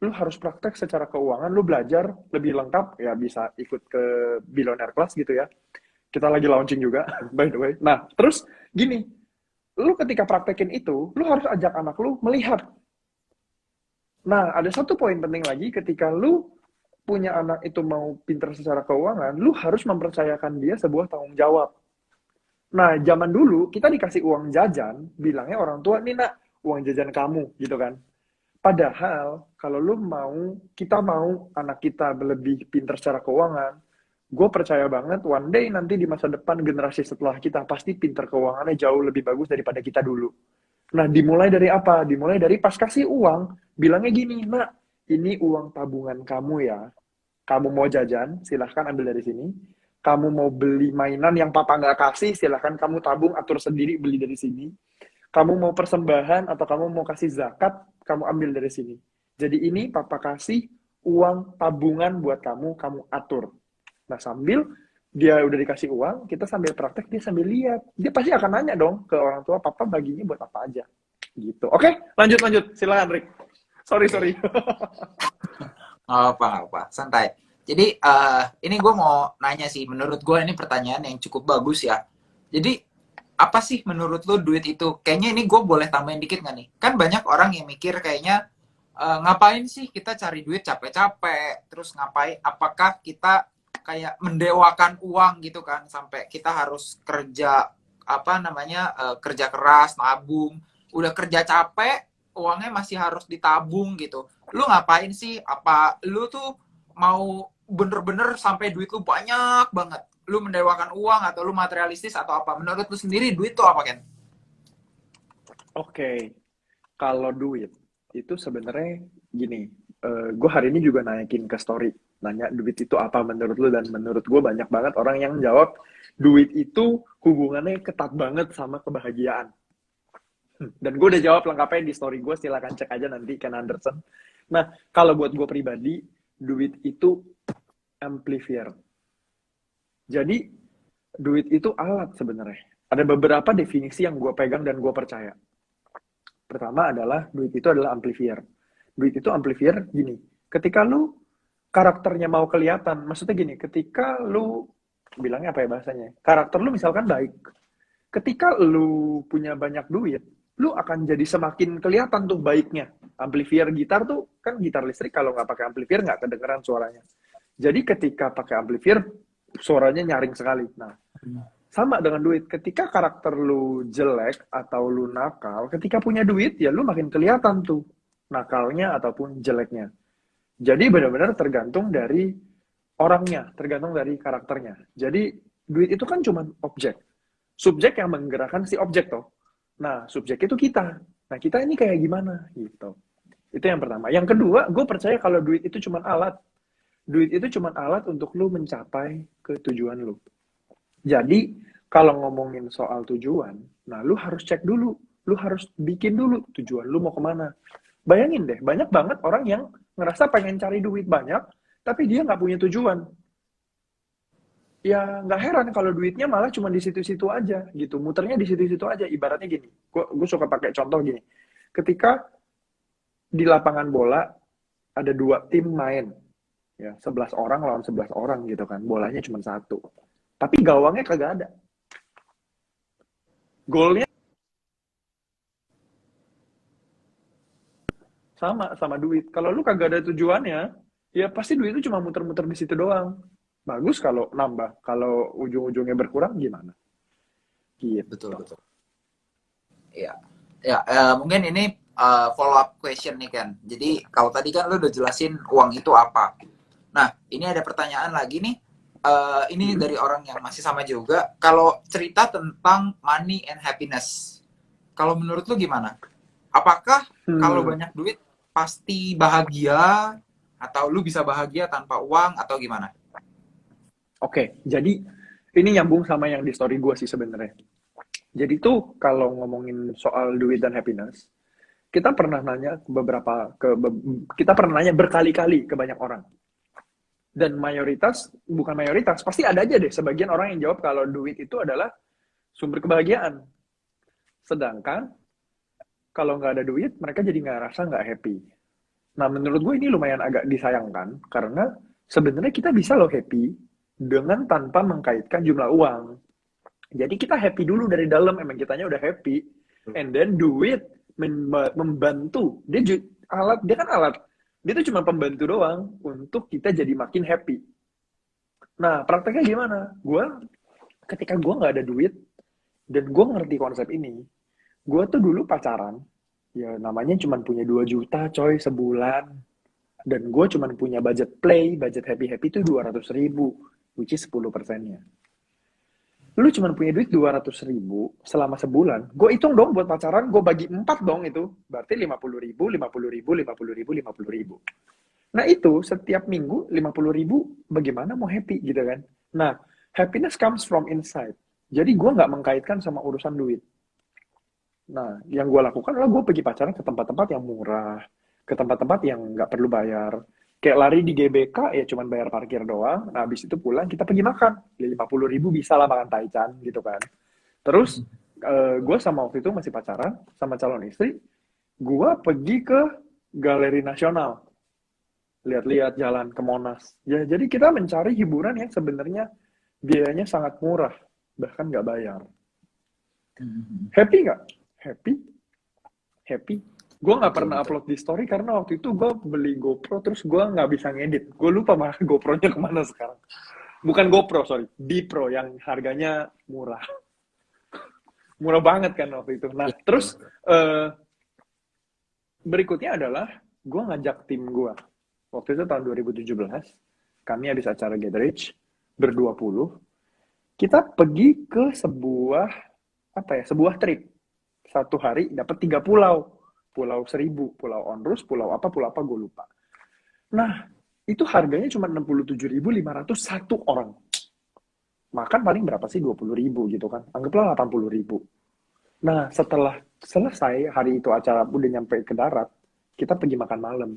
Lu harus praktek secara keuangan, lu belajar lebih lengkap, ya bisa ikut ke Billionaire Class gitu ya. Kita lagi launching juga, by the way. Nah, terus gini, lu ketika praktekin itu, lu harus ajak anak lu melihat. Nah, ada satu poin penting lagi ketika lu punya anak itu mau pintar secara keuangan, lu harus mempercayakan dia sebuah tanggung jawab. Nah, zaman dulu kita dikasih uang jajan, bilangnya orang tua, "Nih, Nak, uang jajan kamu," gitu kan. Padahal kalau lu mau, kita mau anak kita lebih pintar secara keuangan, gue percaya banget one day nanti di masa depan generasi setelah kita pasti pintar keuangannya jauh lebih bagus daripada kita dulu. Nah, dimulai dari apa? Dimulai dari pas kasih uang, bilangnya gini, "Nak, ini uang tabungan kamu ya. Kamu mau jajan, silahkan ambil dari sini. Kamu mau beli mainan yang papa nggak kasih, silahkan kamu tabung, atur sendiri, beli dari sini. Kamu mau persembahan atau kamu mau kasih zakat, kamu ambil dari sini. Jadi ini papa kasih uang tabungan buat kamu, kamu atur." Nah, sambil dia udah dikasih uang, kita sambil praktek, dia sambil lihat. Dia pasti akan nanya dong ke orang tua, "Papa baginya buat apa aja?" Gitu. Oke, lanjut. Silakan, Rick. Sorry, Oke. sorry. Nggak apa, santai. Jadi ini gue mau nanya sih, menurut gue ini pertanyaan yang cukup bagus ya. Jadi apa sih menurut lo duit itu? Kayaknya ini gue boleh tambahin dikit nggak nih? Kan banyak orang yang mikir kayaknya ngapain sih kita cari duit capek-capek, terus ngapain? Apakah kita kayak mendewakan uang gitu kan, sampai kita harus kerja apa namanya kerja keras, nabung, udah kerja capek, uangnya masih harus ditabung gitu. Lu ngapain sih? Apa lu tuh mau bener-bener sampai duit lu banyak banget? Lu mendewakan uang atau lu materialistis atau apa? Menurut lu sendiri duit tuh apa, Ken? Oke, kalau duit itu sebenarnya gini, gue hari ini juga naikin ke story, nanya duit itu apa menurut lu, dan menurut gue banyak banget orang yang jawab duit itu hubungannya ketat banget sama kebahagiaan. Dan gue udah jawab lengkapnya di story gue, silakan cek aja nanti, Ken Anderson. Nah, kalau buat gue pribadi, duit itu amplifier. Jadi, duit itu alat sebenarnya. Ada beberapa definisi yang gue pegang dan gue percaya. Pertama adalah duit itu adalah amplifier. Duit itu amplifier gini, ketika lu karakternya mau kelihatan, maksudnya gini, ketika lu, bilangnya apa ya bahasanya, karakter lu misalkan baik, ketika lu punya banyak duit, lu akan jadi semakin kelihatan tuh baiknya. Amplifier gitar tuh, kan gitar listrik kalau nggak pakai amplifier nggak kedengeran suaranya. Jadi ketika pakai amplifier, suaranya nyaring sekali. Nah, sama dengan duit. Ketika karakter lu jelek atau lu nakal, ketika punya duit ya lu makin kelihatan tuh nakalnya ataupun jeleknya. Jadi benar-benar tergantung dari orangnya, tergantung dari karakternya. Jadi duit itu kan cuma objek. Subjek yang menggerakkan si objek toh. Nah, subjek itu kita. Nah, kita ini kayak gimana gitu. Itu yang pertama. Yang kedua, gue percaya kalau duit itu cuma alat. duit itu cuma alat untuk lu mencapai ke tujuan lu. Jadi, kalau ngomongin soal tujuan, nah lu harus cek dulu. Lu harus bikin dulu tujuan lu mau kemana. Bayangin deh, banyak banget orang yang ngerasa pengen cari duit banyak, tapi dia nggak punya tujuan. Ya nggak heran kalau duitnya malah cuma di situ-situ aja gitu. Muternya di situ-situ aja. Ibaratnya gini, gue suka pakai contoh gini. Ketika di lapangan bola ada dua tim main, ya 11 orang lawan 11 orang gitu kan. Bolanya cuma satu. Tapi gawangnya kagak ada. Golnya sama duit. Kalau lu kagak ada tujuannya, ya pasti duit itu cuma muter-muter di situ doang. Bagus kalau nambah, kalau ujung-ujungnya berkurang gimana? Betul, Gitu. betul. Iya. Ya, mungkin ini follow up question nih kan. Jadi kalau tadi kan lu udah jelasin uang itu apa. Nah, ini ada pertanyaan lagi nih. Ini Hmm. dari orang yang masih sama juga. Kalau cerita tentang money and happiness, kalau menurut lu gimana? Apakah kalau Hmm. banyak duit pasti bahagia, atau lu bisa bahagia tanpa uang, atau gimana? Oke, jadi ini nyambung sama yang di story gue sih sebenarnya. Jadi tuh kalau ngomongin soal duit dan happiness, kita pernah nanya kita pernah nanya berkali-kali ke banyak orang. Dan mayoritas, bukan mayoritas, pasti ada aja deh sebagian orang yang jawab kalau duit itu adalah sumber kebahagiaan. Sedangkan kalau nggak ada duit, mereka jadi nggak rasa nggak happy. Nah, menurut gue ini lumayan agak disayangkan karena sebenarnya kita bisa loh happy dengan tanpa mengkaitkan jumlah uang. Jadi kita happy dulu dari dalam, emang kitanya udah happy, and then duit membantu. Dia kan alat. Dia tuh cuma pembantu doang untuk kita jadi makin happy. Nah, prakteknya gimana? Ketika gue nggak ada duit dan gue ngerti konsep ini, gue tuh dulu pacaran, ya namanya cuma punya 2 juta coy sebulan. Dan gue cuma punya budget happy-happy itu 200 ribu, which is 10%-nya. Lu cuma punya duit 200 ribu selama sebulan, gue hitung dong buat pacaran, gue bagi 4 dong itu. Berarti 50 ribu, 50 ribu, 50 ribu, 50 ribu. Nah itu setiap minggu 50 ribu, bagaimana mau happy gitu kan. Nah, happiness comes from inside. Jadi gue nggak mengkaitkan sama urusan duit. Nah, yang gue lakukan adalah gue pergi pacaran ke tempat-tempat yang murah, ke tempat-tempat yang nggak perlu bayar. Kayak lari di GBK, ya cuman bayar parkir doang. Nah, habis itu pulang, kita pergi makan. 50 ribu bisa lah makan taichan, gitu kan. Terus, gue sama waktu itu masih pacaran, sama calon istri. Gue pergi ke Galeri Nasional. Lihat-lihat jalan ke Monas. Ya, jadi kita mencari hiburan yang sebenarnya biayanya sangat murah. Bahkan nggak bayar. Happy nggak? Happy, happy. Gue nggak Betul, pernah betul. upload di story karena waktu itu gue beli GoPro terus gue nggak bisa ngedit. Gue lupa malah GoPro-nya kemana sekarang. Bukan GoPro, sorry. Bipro yang harganya murah. Murah banget kan waktu itu. Nah, Iya, betul, terus betul. berikutnya adalah gue ngajak tim gue. Waktu itu tahun 2017, kami habis acara Get Rich, ber-20. Kita pergi ke sebuah trip. Satu hari dapat 3 pulau. Pulau Seribu, Pulau Onrus, pulau apa gue lupa. Nah, itu harganya cuma 67.500 satu orang. Makan paling berapa sih? 20 ribu gitu kan. Anggaplah 80 ribu. Nah, setelah selesai hari itu acara udah nyampe ke darat, kita pergi makan malam.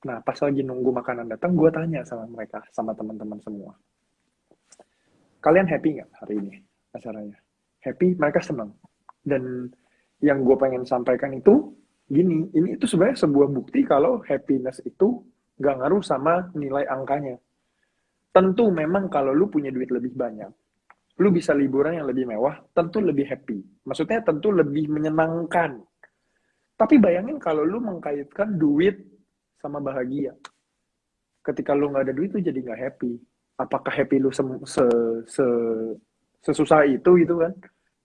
Nah, pas lagi nunggu makanan datang, gue tanya sama mereka, sama teman-teman semua. Kalian happy nggak hari ini acaranya? Happy, mereka senang. Dan yang gue pengen sampaikan itu gini, ini itu sebenarnya sebuah bukti kalau happiness itu nggak ngaruh sama nilai angkanya. Tentu memang kalau lu punya duit lebih banyak, lu bisa liburan yang lebih mewah, tentu lebih happy. Maksudnya tentu lebih menyenangkan. Tapi bayangin kalau lu mengkaitkan duit sama bahagia. Ketika lu nggak ada duit, lu jadi nggak happy. Apakah happy lu se sesusah itu gitu kan?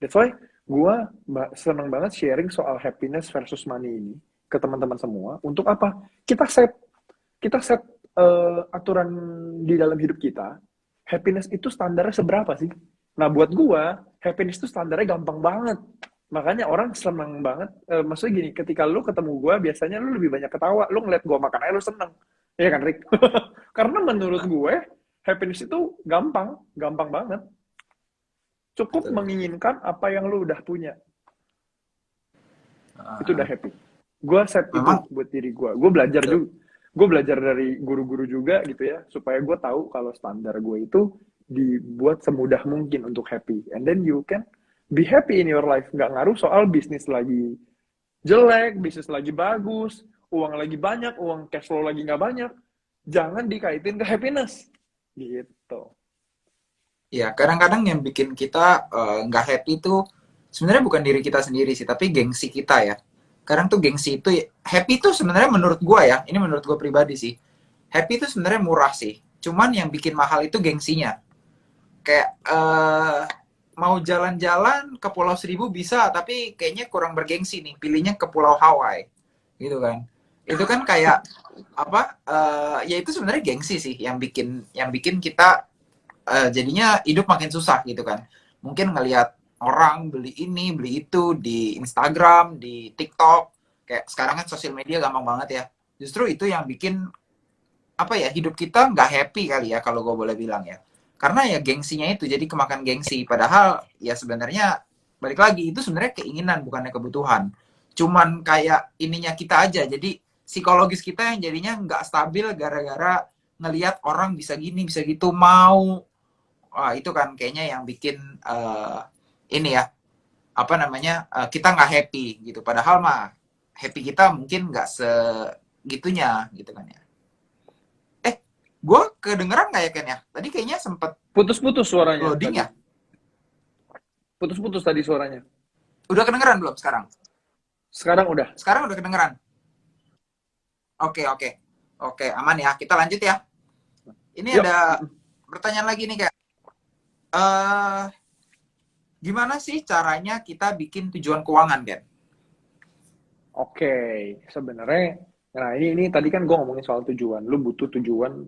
That's why gue seneng banget sharing soal happiness versus money ini ke teman-teman semua. Untuk apa? Kita set aturan di dalam hidup kita. Happiness itu standarnya seberapa sih? Nah buat gue, happiness itu standarnya gampang banget. Makanya orang seneng banget. Maksudnya gini, ketika lu ketemu gue, biasanya lu lebih banyak ketawa. Lu ngeliat gue makan aja lu seneng. Iya kan, Rick? Karena menurut gue, happiness itu gampang, gampang banget. Cukup Betul. menginginkan apa yang lu udah punya, itu udah Heeh. happy. Gue set itu Memang buat diri gue. Gue belajar betul. juga, gue belajar dari guru-guru juga gitu ya, supaya gue tahu kalau standar gue itu dibuat semudah mungkin untuk happy. And then you can be happy in your life. Nggak ngaruh soal bisnis lagi jelek, bisnis lagi bagus, uang lagi banyak, uang cash flow lagi nggak banyak. Jangan dikaitin ke happiness. Gitu. Ya, kadang-kadang yang bikin kita nggak happy itu sebenarnya bukan diri kita sendiri sih, tapi gengsi kita ya. Kadang tuh gengsi itu happy tuh sebenarnya menurut gua ya, ini menurut gua pribadi sih. Happy itu sebenarnya murah sih. Cuman yang bikin mahal itu gengsinya. Kayak mau jalan-jalan ke Pulau Seribu bisa, tapi kayaknya kurang bergengsi nih. Pilihnya ke Pulau Hawaii, gitu kan? Itu kan kayak apa? Ya itu sebenarnya gengsi sih yang bikin kita jadinya hidup makin susah gitu kan. Mungkin ngelihat orang beli ini, beli itu di Instagram, di TikTok, kayak sekarang kan sosial media gampang banget ya. Justru itu yang bikin apa ya hidup kita nggak happy kali ya kalau gue boleh bilang ya. Karena ya gengsinya itu jadi kemakan gengsi. Padahal ya sebenarnya balik lagi itu sebenarnya keinginan bukannya kebutuhan. Cuman kayak ininya kita aja. Jadi psikologis kita yang jadinya nggak stabil gara-gara ngelihat orang bisa gini bisa gitu mau. Wah, itu kan kayaknya yang bikin ini ya, apa namanya, kita nggak happy gitu. Padahal mah happy kita mungkin nggak segitunya gitu kan ya. Eh, gue kedengeran nggak ya Ken ya? Tadi kayaknya sempet Putus-putus suaranya loading tadi. ya. Putus-putus tadi suaranya. Udah kedengeran belum sekarang? Sekarang udah. Sekarang udah kedengeran. Oke, oke. Oke, aman ya. Kita lanjut ya. Ini Yuk. ada pertanyaan lagi nih kayak eh gimana sih caranya kita bikin tujuan keuangan, Ken? Oke, sebenarnya, nah ini tadi kan gue ngomongin soal tujuan. Lu butuh tujuan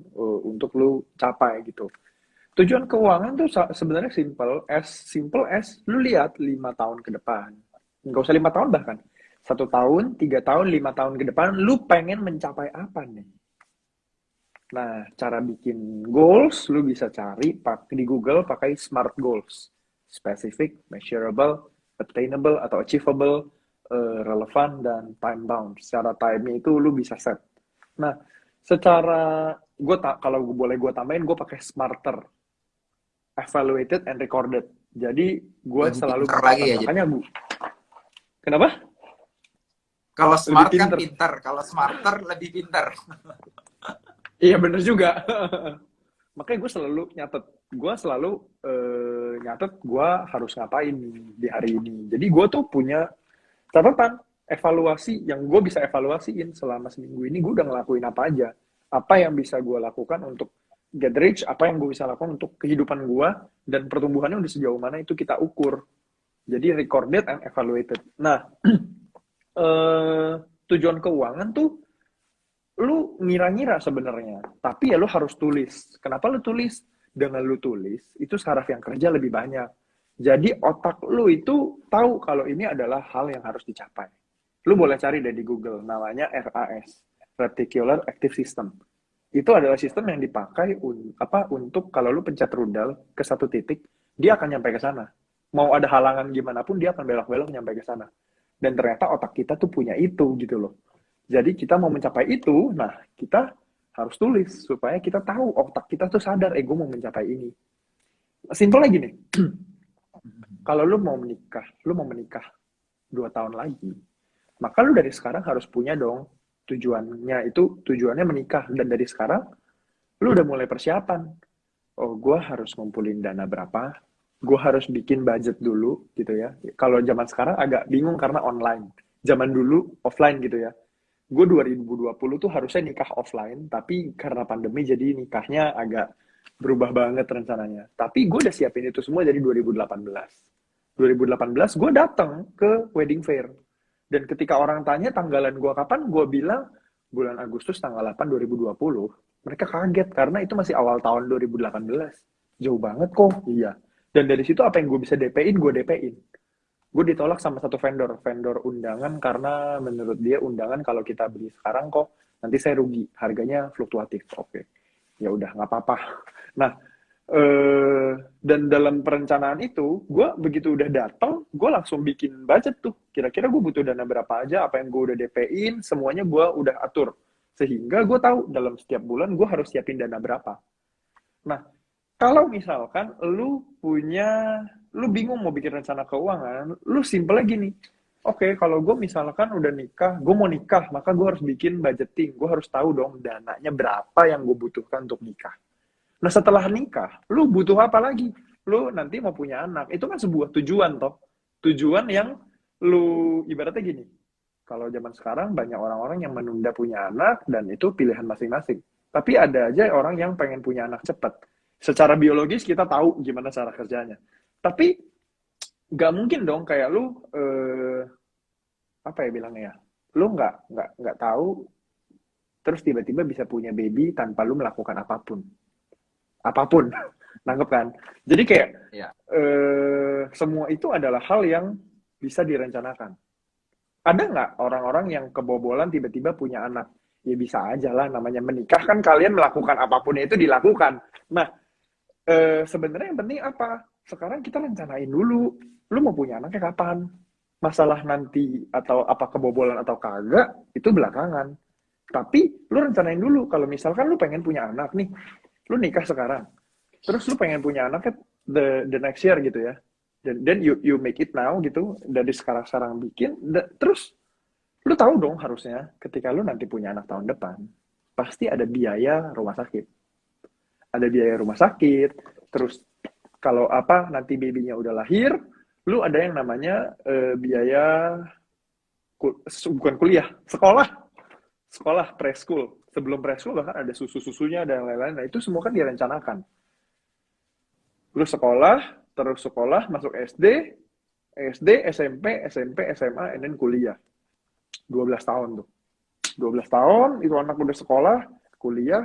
untuk lu capai gitu. Tujuan keuangan tuh sebenarnya simple as lu lihat 5 tahun ke depan. Nggak usah 5 tahun bahkan. 1 tahun, 3 tahun, 5 tahun ke depan, lu pengen mencapai apa nih? Nah, cara bikin goals, lu bisa cari di Google pakai SMART goals. Specific, measurable, attainable atau achievable, relevan, dan time bound. Secara time itu lu bisa set. Nah, secara kalau boleh gue tambahin, gue pakai smarter, evaluated and recorded. Jadi gue Lebih selalu pintar lagi mencatat. ya jadi. Makanya gue, kenapa? Kalau Lebih smart kan pinter. pintar, kalau smarter lebih pintar. Iya bener juga. Makanya gue selalu nyatet. Gue selalu nyatet gue harus ngapain di hari ini. Jadi gue tuh punya catatan evaluasi yang gue bisa evaluasiin selama seminggu ini gue udah ngelakuin apa aja. Apa yang bisa gue lakukan untuk get rich, apa yang gue bisa lakukan untuk kehidupan gue, dan pertumbuhannya udah sejauh mana itu kita ukur. Jadi recorded and evaluated. Nah, tujuan keuangan tuh lu ngira-ngira sebenarnya, tapi ya lu harus tulis. Kenapa lu tulis? Dengan lu tulis, itu saraf yang kerja lebih banyak. Jadi otak lu itu tahu kalau ini adalah hal yang harus dicapai. Lu boleh cari deh di Google, namanya RAS, Reticular Active System. Itu adalah sistem yang dipakai untuk kalau lu pencet rudal ke satu titik, dia akan nyampe ke sana. Mau ada halangan gimana pun, dia akan belok-belok nyampe ke sana. Dan ternyata otak kita tuh punya itu gitu loh. Jadi kita mau mencapai itu, nah kita harus tulis supaya kita tahu otak kita tuh sadar, gue mau mencapai ini. Simpel lagi nih, kalau lu mau menikah 2 tahun lagi, maka lu dari sekarang harus punya dong tujuannya menikah, dan dari sekarang lu udah mulai persiapan. Oh, gue harus ngumpulin dana berapa, gue harus bikin budget dulu gitu ya. Kalau zaman sekarang agak bingung karena online, zaman dulu offline gitu ya. Gue 2020 tuh harusnya nikah offline, tapi karena pandemi jadi nikahnya agak berubah banget rencananya. Tapi gue udah siapin itu semua dari 2018. 2018 gue datang ke wedding fair. Dan ketika orang tanya tanggalan gue kapan, gue bilang bulan Agustus tanggal 8 2020. Mereka kaget karena itu masih awal tahun 2018. Jauh banget kok. Iya. Dan dari situ apa yang gue bisa DP-in, gue DP-in. gue ditolak sama satu vendor undangan karena menurut dia undangan kalau kita beli sekarang kok nanti saya rugi, harganya fluktuatif. Oke, ya udah nggak apa-apa. Nah, dan dalam perencanaan itu, gue begitu udah datang, gue langsung bikin budget tuh. Kira-kira gue butuh dana berapa aja, apa yang gue udah DP-in, semuanya gue udah atur. Sehingga gue tahu dalam setiap bulan gue harus siapin dana berapa. Nah, kalau misalkan lu bingung mau bikin rencana keuangan, lu simpel gini. Oke, kalau gue misalkan udah nikah, gue mau nikah, maka gue harus bikin budgeting. Gue harus tahu dong dananya berapa yang gue butuhkan untuk nikah. Nah, setelah nikah, lu butuh apa lagi? Lu nanti mau punya anak. Itu kan sebuah tujuan, toh. Tujuan yang lu ibaratnya gini. Kalau zaman sekarang banyak orang-orang yang menunda punya anak dan itu pilihan masing-masing. Tapi ada aja orang yang pengen punya anak cepat. Secara biologis kita tahu gimana cara kerjanya. Tapi nggak mungkin dong kayak lu apa ya bilangnya ya? Lu nggak tahu terus tiba-tiba bisa punya baby tanpa lu melakukan apapun. Nangkep kan? Jadi kayak Ya. semua itu adalah hal yang bisa direncanakan. Ada nggak orang-orang yang kebobolan tiba-tiba punya anak? Ya bisa aja lah, namanya menikah kan kalian melakukan apapun itu dilakukan. Nah, sebenarnya yang penting apa? Sekarang kita rencanain dulu. Lu mau punya anaknya kapan? Masalah nanti atau apa kebobolan atau kagak, itu belakangan. Tapi lu rencanain dulu. Kalau misalkan lu pengen punya anak nih, lu nikah sekarang. Terus lu pengen punya anaknya the next year gitu ya. Dan you make it now gitu, dari sekarang bikin. Terus lu tahu dong harusnya ketika lu nanti punya anak tahun depan, pasti ada biaya rumah sakit. Ada biaya rumah sakit, terus kalau apa nanti babynya udah lahir, lu ada yang namanya biaya bukan kuliah, sekolah preschool. Sebelum preschool bahkan ada susu-susunya dan lain-lain. Nah, itu semua kan direncanakan. Lu sekolah, terus sekolah, masuk SD, SMP, SMA, and then kuliah. 12 tahun tuh. 12 tahun, itu anak udah sekolah, kuliah,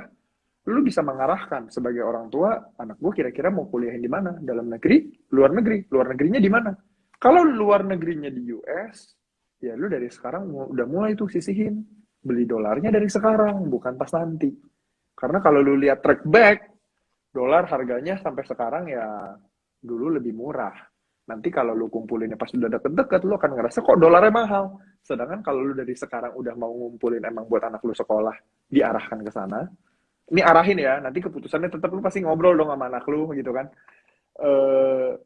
lu bisa mengarahkan sebagai orang tua, anak gue kira-kira mau kuliahin di mana? Dalam negeri, luar negeri. Luar negerinya di mana? Kalau luar negerinya di US, ya lu dari sekarang udah mulai tuh sisihin. Beli dolarnya dari sekarang, bukan pas nanti. Karena kalau lu lihat track back, dolar harganya sampai sekarang ya dulu lebih murah. Nanti kalau lu kumpulinnya pas udah deket-deket, lu akan ngerasa kok dolarnya mahal. Sedangkan kalau lu dari sekarang udah mau ngumpulin emang buat anak lu sekolah, diarahkan ke sana. Ini arahin ya, nanti keputusannya tetap lu pasti ngobrol dong sama anak lu gitu kan.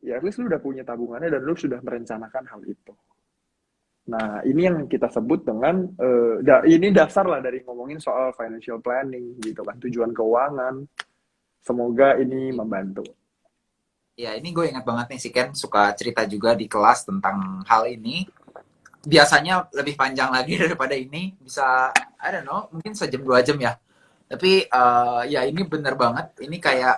Ya at least lu udah punya tabungannya dan lu sudah merencanakan hal itu. Nah, ini yang kita sebut dengan, ini dasar lah dari ngomongin soal financial planning gitu kan, tujuan keuangan. Semoga ini membantu. Ya, ini gue ingat banget nih si Ken suka cerita juga di kelas tentang hal ini. Biasanya lebih panjang lagi daripada ini. Bisa, I don't know, mungkin sejam 2 jam ya. Tapi ya ini bener banget. Ini kayak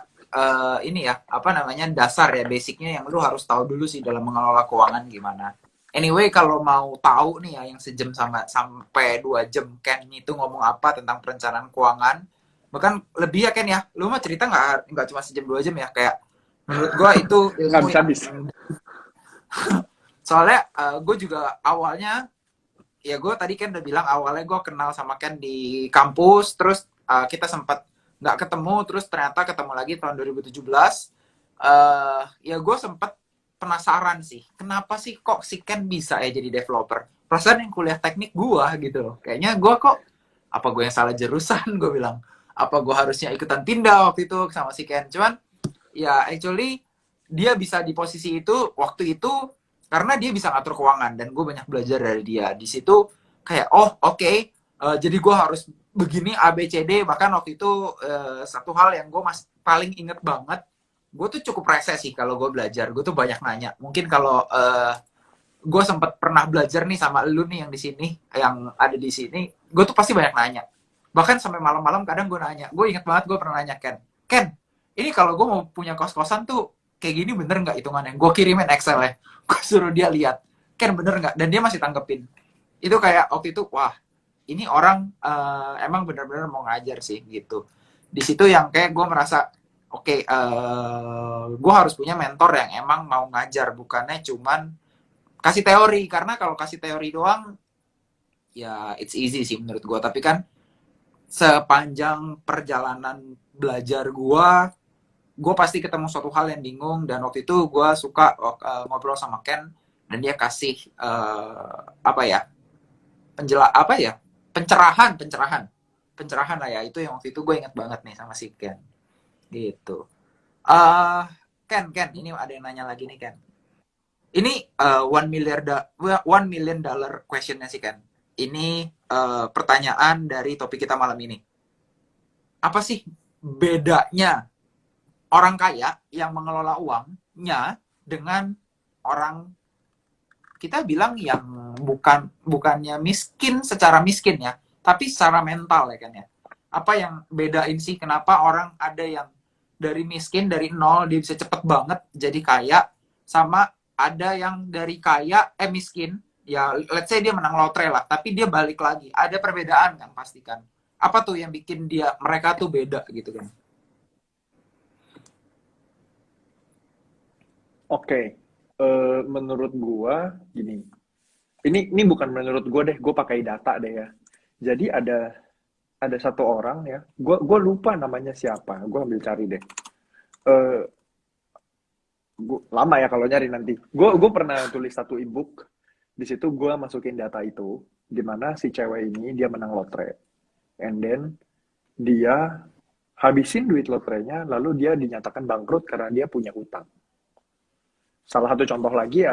ini ya, apa namanya, dasar ya, basicnya yang lu harus tahu dulu sih dalam mengelola keuangan gimana. Anyway, kalau mau tahu nih ya yang sejam sampai 2 jam Ken itu ngomong apa tentang perencanaan keuangan, bahkan lebih ya Ken ya, lu mah cerita nggak cuma sejam 2 jam ya, kayak menurut gua itu Nggak ilmu bisa yang habis. soalnya gue juga awalnya ya gue tadi kan udah bilang awalnya gue kenal sama Ken di kampus, terus kita sempat nggak ketemu, terus ternyata ketemu lagi tahun 2017. Ya gue sempat penasaran sih, kenapa sih kok si Ken bisa ya jadi developer? Perasaan yang kuliah teknik gue gitu loh, kayaknya gue kok apa gue yang salah jurusan? Gue bilang apa gue harusnya ikutan pindah waktu itu sama si Ken, cuman ya actually dia bisa di posisi itu waktu itu karena dia bisa ngatur keuangan dan gue banyak belajar dari dia di situ. Kayak oke, jadi gue harus begini A B C D. Bahkan waktu itu satu hal yang gue paling inget banget, gue tuh cukup rese sih kalau gue belajar. Gue tuh banyak nanya, mungkin kalau gue sempat pernah belajar nih sama lu nih yang di sini, yang ada di sini, gue tuh pasti banyak nanya. Bahkan sampai malam-malam kadang gue nanya. Gue inget banget gue pernah nanya Ken, ini kalau gue mau punya kos-kosan tuh kayak gini bener nggak hitungannya? Gue kirimin Excel ya, gue suruh dia lihat, Ken bener nggak? Dan dia masih tanggepin. Itu kayak waktu itu, wah ini orang emang bener-bener mau ngajar sih gitu. Di situ yang kayak gue merasa, oke, gue harus punya mentor yang emang mau ngajar, bukannya cuman kasih teori, karena kalau kasih teori doang ya it's easy sih menurut gue, tapi kan sepanjang perjalanan belajar gue pasti ketemu suatu hal yang bingung, dan waktu itu gue suka ngobrol sama Ken, dan dia kasih apa ya, apa ya, pencerahan lah ya, itu yang waktu itu gue inget banget nih sama si Ken gitu. eh Ken, ini ada yang nanya lagi nih Ken. Ini $1 million questionnya sih Ken. Ini pertanyaan dari topik kita malam ini. Apa sih bedanya orang kaya yang mengelola uangnya dengan orang, kita bilang yang bukannya miskin secara miskin ya, tapi secara mental ya kan ya. Apa yang bedain sih kenapa orang ada yang dari miskin dari nol dia bisa cepet banget jadi kaya, sama ada yang dari kaya miskin ya, let's say dia menang lotre lah tapi dia balik lagi, ada perbedaan kan pasti kan. Apa tuh yang bikin dia mereka tuh beda gitu kan? Oke, menurut gua gini. Ini bukan menurut gua deh, gua pakai data deh ya. Jadi ada satu orang ya, gua lupa namanya siapa, gua ambil cari deh. Eh, lama ya kalau nyari nanti. Gua pernah tulis satu ebook, di situ gua masukin data itu, di mana si cewek ini dia menang lotre, and then dia habisin duit lotrenya, lalu dia dinyatakan bangkrut karena dia punya utang. Salah satu contoh lagi,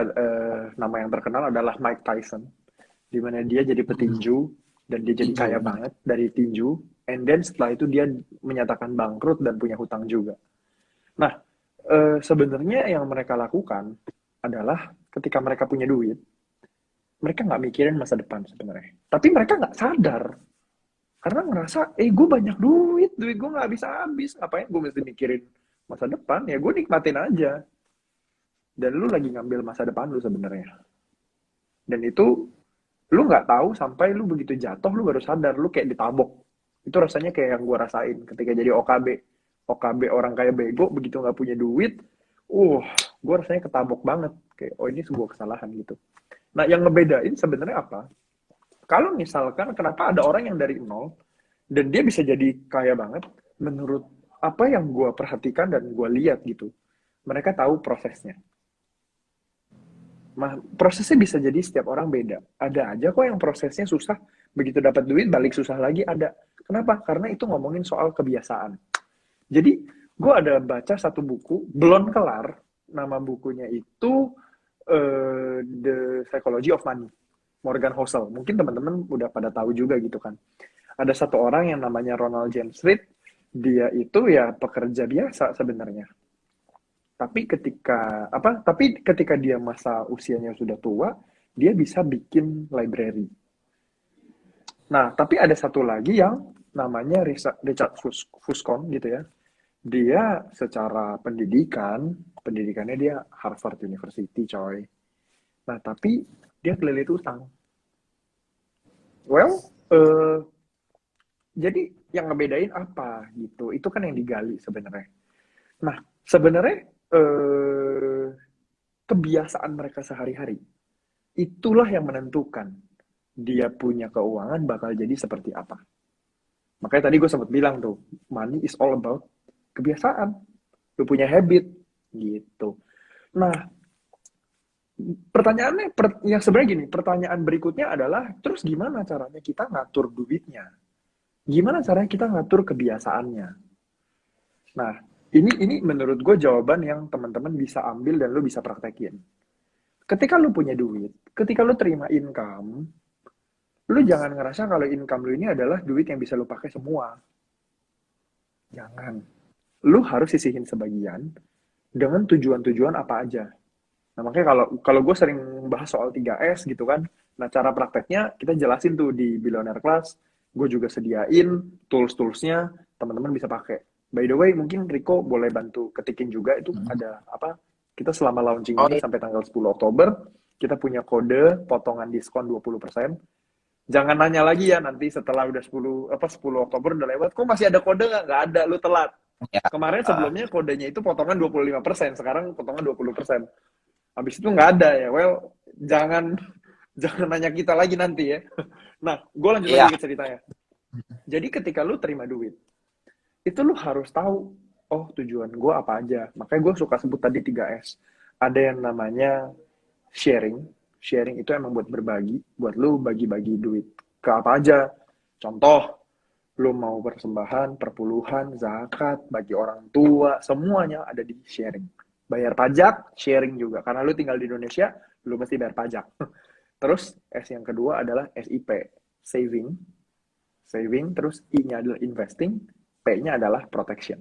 nama yang terkenal adalah Mike Tyson, di mana dia jadi petinju dan dia jadi Tinju kaya bener. banget dari tinju, and then setelah itu dia menyatakan bangkrut dan punya hutang juga. Nah, sebenarnya yang mereka lakukan adalah ketika mereka punya duit, mereka nggak mikirin masa depan sebenarnya. Tapi mereka nggak sadar karena ngerasa, gue banyak duit gue nggak habis-habis, ngapain gue mesti mikirin masa depan? Ya gue nikmatin aja. Dan lu lagi ngambil masa depan lu sebenarnya. Dan itu lu nggak tahu sampai lu begitu jatuh lu baru sadar lu kayak ditabok. Itu rasanya kayak yang gue rasain ketika jadi OKB. OKB orang kayak bego begitu nggak punya duit, gue rasanya ketabok banget. Kayak ini sebuah kesalahan gitu. Nah yang ngebedain sebenarnya apa? Kalau misalkan kenapa ada orang yang dari nol dan dia bisa jadi kaya banget, menurut apa yang gue perhatikan dan gue lihat gitu, mereka tahu prosesnya. Prosesnya bisa jadi setiap orang beda. Ada aja kok yang prosesnya susah, begitu dapat duit balik susah lagi ada. Kenapa? Karena itu ngomongin soal kebiasaan. Jadi gue ada baca satu buku, belum kelar, nama bukunya itu The Psychology of Money, Morgan Housel. Mungkin teman-teman udah pada tahu juga gitu kan. Ada satu orang yang namanya Ronald James Reed, dia itu ya pekerja biasa sebenarnya. Tapi ketika dia masa usianya sudah tua, dia bisa bikin library. Nah, tapi ada satu lagi yang namanya Richard Fuscon gitu ya. Dia secara pendidikannya dia Harvard University, coy. Nah, tapi dia kelilit utang. Well, jadi yang ngebedain apa gitu? Itu kan yang digali sebenarnya. Nah, sebenarnya kebiasaan mereka sehari-hari itulah yang menentukan dia punya keuangan bakal jadi seperti apa. Makanya tadi gue sempat bilang tuh, money is all about kebiasaan. Lu punya habit gitu. Nah, pertanyaannya yang sebenarnya gini, pertanyaan berikutnya adalah terus gimana caranya kita ngatur duitnya? Gimana caranya kita ngatur kebiasaannya? Nah, ini menurut gue jawaban yang teman-teman bisa ambil dan lu bisa praktekin. Ketika lu punya duit, ketika lu terima income, lu jangan ngerasa kalau income lu ini adalah duit yang bisa lu pakai semua. Jangan. Lu harus sisihin sebagian dengan tujuan-tujuan apa aja. Nah, makanya kalau gue sering bahas soal 3S gitu kan. Nah, cara prakteknya kita jelasin tuh di Billionaire Class. Gue juga sediain tools-toolsnya, teman-teman bisa pakai. By the way, mungkin Rico boleh bantu ketikin juga itu ada apa? Kita selama launching Oh ini iya. sampai tanggal 10 Oktober, kita punya kode potongan diskon 20%. Jangan nanya lagi ya nanti setelah udah 10 Oktober udah lewat, kok masih ada kode nggak? Nggak ada, lu telat. Ya. Kemarin sebelumnya kodenya itu potongan 25%, sekarang potongan 20%. Habis itu nggak ada ya. Well, jangan jangan nanya kita lagi nanti ya. Nah, gue lanjut lagi Iya. ke ceritanya. Jadi ketika lu terima duit, itu lu harus tahu, oh tujuan gue apa aja. Makanya gue suka sebut tadi 3S. Ada yang namanya sharing. Sharing itu emang buat berbagi, buat lu bagi-bagi duit ke apa aja. Contoh, lu mau persembahan, perpuluhan, zakat, bagi orang tua, semuanya ada di sharing. Bayar pajak, sharing juga. Karena lu tinggal di Indonesia, lu mesti bayar pajak. Terus S yang kedua adalah SIP, saving. Saving, terus I-nya adalah investing, P-nya adalah protection.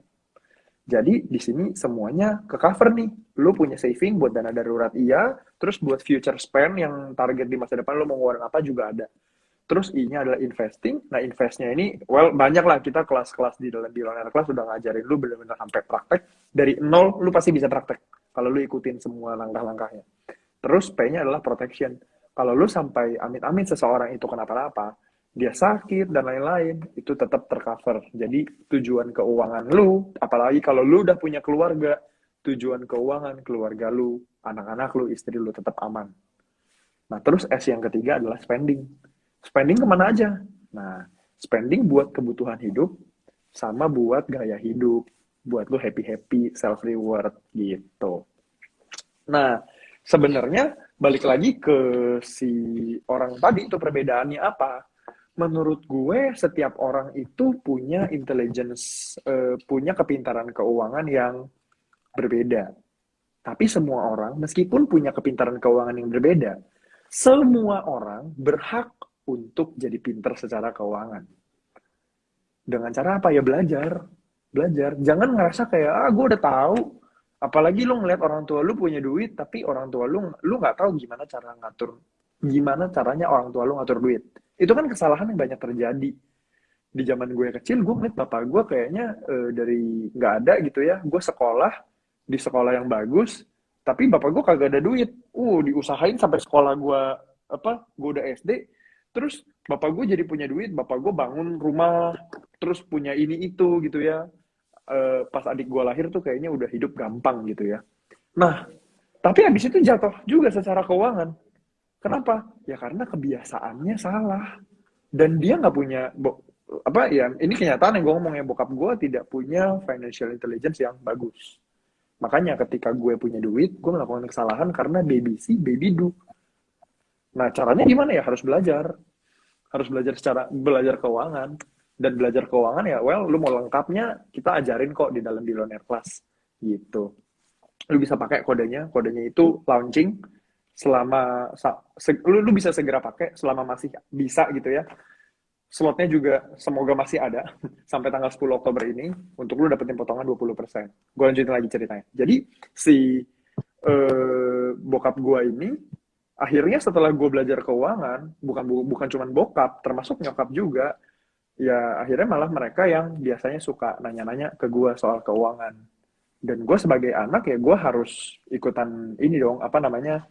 Jadi di sini semuanya ke cover nih. Lu punya saving buat dana darurat iya, terus buat future spend yang target di masa depan lu mau ngeluarin apa juga ada. Terus I-nya adalah investing. Nah, investnya ini, well, banyak lah kita kelas-kelas di dalam Billionaire Class udah ngajarin lu bener-bener sampai praktek. Dari nol, lu pasti bisa praktek. Kalau lu ikutin semua langkah-langkahnya. Terus P-nya adalah protection. Kalau lu sampai amit-amit seseorang itu kenapa-napa, dia sakit dan lain-lain, itu tetap tercover. Jadi tujuan keuangan lu, apalagi kalau lu udah punya keluarga, tujuan keuangan keluarga lu, anak-anak lu, istri lu tetap aman. Nah, terus S yang ketiga adalah spending. Spending kemana aja? Nah, spending buat kebutuhan hidup, sama buat gaya hidup, buat lu happy-happy, self-reward, gitu. Nah, sebenarnya balik lagi ke si orang tadi itu perbedaannya apa? Menurut gue setiap orang itu punya intelligence, punya kepintaran keuangan yang berbeda. Tapi semua orang, meskipun punya kepintaran keuangan yang berbeda, semua orang berhak untuk jadi pinter secara keuangan. Dengan cara apa? Ya belajar. Belajar. Jangan ngerasa kayak, ah gue udah tahu. Apalagi lu ngeliat orang tua lu punya duit, tapi orang tua lu nggak tahu gimana cara ngatur, gimana caranya orang tua lu ngatur duit. Itu kan kesalahan yang banyak terjadi. Di zaman gue kecil, gue ngeliat bapak gue kayaknya dari nggak ada gitu ya. Gue sekolah, di sekolah yang bagus, tapi bapak gue kagak ada duit. Diusahain sampai sekolah gue, gue udah SD, terus bapak gue jadi punya duit, bapak gue bangun rumah, terus punya ini itu gitu ya. Pas adik gue lahir tuh kayaknya udah hidup gampang gitu ya. Nah, tapi habis itu jatuh juga secara keuangan. Kenapa? Ya karena kebiasaannya salah. Dan dia nggak punya, apa ya, ini kenyataan yang gue ngomong ya, bokap gue tidak punya financial intelligence yang bagus. Makanya ketika gue punya duit, gue melakukan kesalahan karena baby see, baby do. Nah, caranya gimana ya? Harus belajar keuangan. Dan belajar keuangan ya, well, lu mau lengkapnya, kita ajarin kok di dalam Billionaire Class. Gitu. Lu bisa pakai kodenya itu launching, lu bisa segera pakai selama masih bisa gitu ya. Slotnya juga semoga masih ada sampai tanggal 10 Oktober ini untuk lu dapetin potongan 20%. Gue lanjutin lagi ceritanya. Jadi si bokap gue ini akhirnya setelah gue belajar keuangan, bukan cuman bokap, termasuk nyokap juga, ya akhirnya malah mereka yang biasanya suka nanya-nanya ke gue soal keuangan. Dan gue sebagai anak ya gue harus ikutan ini dong, apa namanya,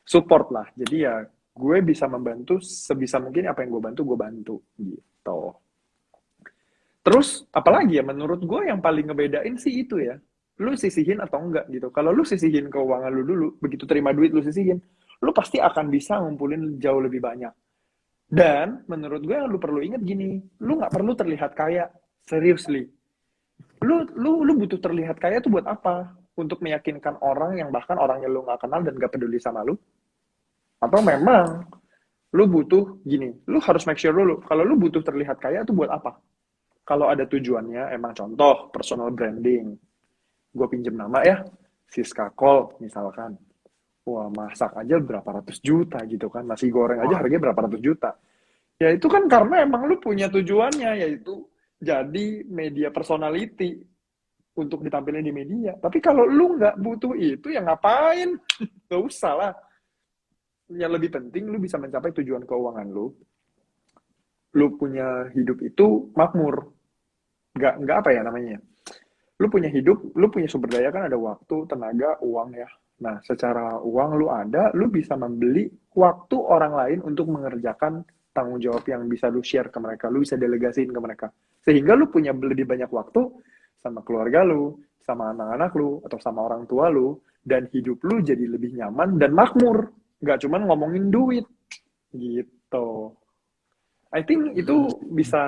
support lah. Jadi ya gue bisa membantu sebisa mungkin, apa yang gue bantu gitu. Terus apalagi ya, menurut gue yang paling ngebedain sih itu ya, lu sisihin atau enggak gitu. Kalau lu sisihin keuangan lu dulu, begitu terima duit lu sisihin, lu pasti akan bisa ngumpulin jauh lebih banyak. Dan menurut gue yang lu perlu ingat gini, lu nggak perlu terlihat kaya, seriously. Lu butuh terlihat kaya tuh buat apa? Untuk meyakinkan orang yang bahkan orang yang lu nggak kenal dan gak peduli sama lu? Atau memang lu butuh gini, lu harus make sure dulu, kalau lu butuh terlihat kaya tuh buat apa? Kalau ada tujuannya, emang contoh, personal branding. Gue pinjem nama ya, Siska Kol misalkan. Wah, masak aja berapa ratus juta gitu kan. Nasi goreng aja harganya berapa ratus juta. Ya itu kan karena emang lu punya tujuannya, yaitu jadi media personality untuk ditampilin di media. Tapi kalau lu nggak butuh itu, ya ngapain? Gak usah lah. Yang lebih penting, lu bisa mencapai tujuan keuangan lu. Lu punya hidup itu makmur. Nggak apa ya namanya. Lu punya hidup, lu punya sumber daya kan, ada waktu, tenaga, uang ya. Nah, secara uang lu ada, lu bisa membeli waktu orang lain untuk mengerjakan tanggung jawab yang bisa lu share ke mereka, lu bisa delegasiin ke mereka. Sehingga lu punya lebih banyak waktu sama keluarga lu, sama anak-anak lu, atau sama orang tua lu, dan hidup lu jadi lebih nyaman dan makmur. Nggak cuman ngomongin duit gitu. I think Mm-mm. itu bisa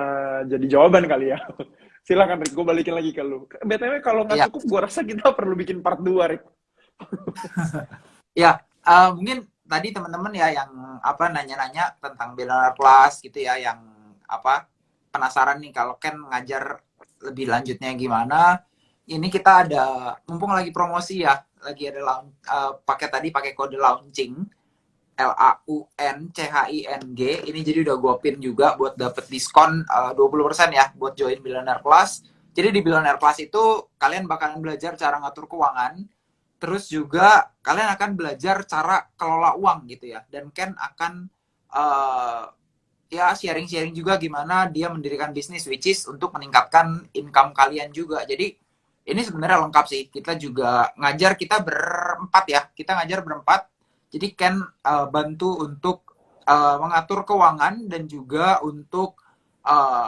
jadi jawaban kali ya. Silakan Rick, gue balikin lagi ke lu. BTW kalau nggak Iya, cukup, gue rasa kita perlu bikin part 2, Rick. ya, mungkin tadi teman-teman ya yang apa nanya-nanya tentang billionaire class gitu ya, yang apa penasaran nih kalau Ken ngajar lebih lanjutnya gimana. Ini kita ada mumpung lagi promosi ya, lagi ada pakai tadi pakai kode launching LAUNCHING. Ini jadi udah gue pin juga buat dapet diskon 20% ya buat join Billionaire Class. Jadi di Billionaire Class itu kalian bakalan belajar cara ngatur keuangan, terus juga kalian akan belajar cara kelola uang gitu ya. Dan Ken akan uh, ya sharing-sharing juga gimana dia mendirikan bisnis, which is untuk meningkatkan income kalian juga. Jadi ini sebenarnya lengkap sih. Kita juga ngajar, kita berempat ya. Kita ngajar berempat. Jadi Ken bantu untuk mengatur keuangan dan juga untuk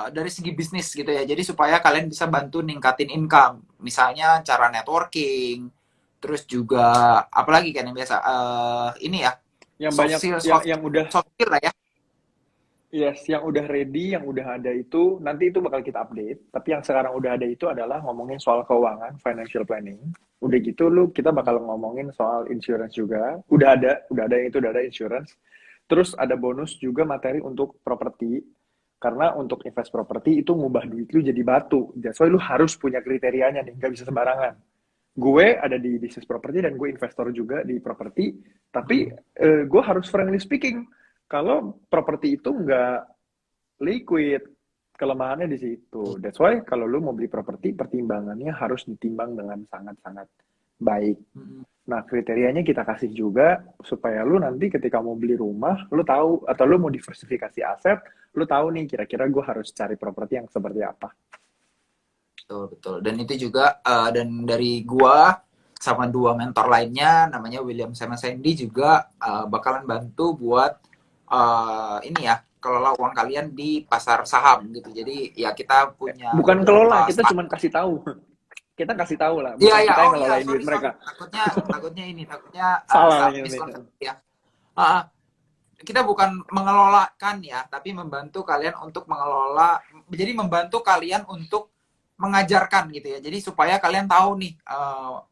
dari segi bisnis gitu ya. Jadi supaya kalian bisa bantu ningkatin income. Misalnya cara networking, terus juga apalagi kan yang biasa ini ya Yang soft banyak, skill yang udah, soft skill lah ya. yes, yang udah ready, yang udah ada itu, nanti itu bakal kita update. Tapi yang sekarang udah ada itu adalah ngomongin soal keuangan, financial planning. Udah gitu lu, kita bakal ngomongin soal insurance juga. Udah ada yang itu, udah ada insurance. Terus ada bonus juga materi untuk properti. Karena untuk invest properti itu ngubah duit lu jadi batu. That's why lu harus punya kriterianya nih, nggak bisa sembarangan. Gue ada di bisnis properti dan gue investor juga di properti, tapi gue harus friendly speaking. Kalau properti itu nggak liquid, kelemahannya di situ. That's why kalau lu mau beli properti, pertimbangannya harus ditimbang dengan sangat-sangat baik. Nah, kriterianya kita kasih juga supaya lu nanti ketika mau beli rumah, lu tahu, atau lu mau diversifikasi aset, lu tahu nih kira-kira gue harus cari properti yang seperti apa. Betul, betul. Dan itu juga dan dari gua sama dua mentor lainnya namanya William sama Sandy juga bakalan bantu buat ini ya kelola uang kalian di pasar saham gitu. Jadi ya kita punya Bukan kelola, beberapa kita start. cuma kasih tahu. Kita kasih tahu lah, Iya bukan ya, kita yang oh iya, ngelolain duit sorry sorry. mereka. Takutnya ini, takutnya Salah saat ini. miskonsepsi ya. Uh, kita bukan mengelolakan ya, tapi membantu kalian untuk mengelola. Jadi membantu kalian untuk mengajarkan gitu ya. Jadi supaya kalian tahu nih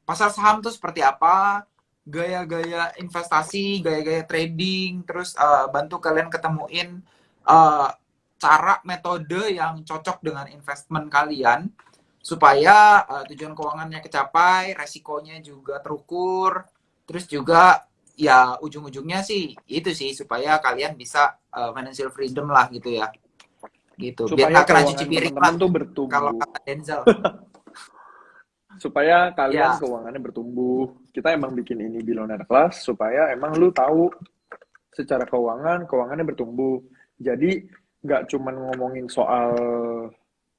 pasar saham tuh seperti apa, gaya-gaya investasi, gaya-gaya trading, terus bantu kalian ketemuin uh, cara metode yang cocok dengan investment kalian supaya tujuan keuangannya kecapai, resikonya juga terukur, terus juga ya ujung-ujungnya sih itu sih supaya kalian bisa financial freedom lah gitu ya, gitu biar Supaya nggak kena cuci keuangan piring teman-teman lah tuh kalau bertumbuh. kata Denzel. Supaya kalian Ya. keuangannya bertumbuh. Kita emang bikin ini Billionaire Class supaya emang lu tahu secara keuangannya bertumbuh. Jadi nggak cuma ngomongin soal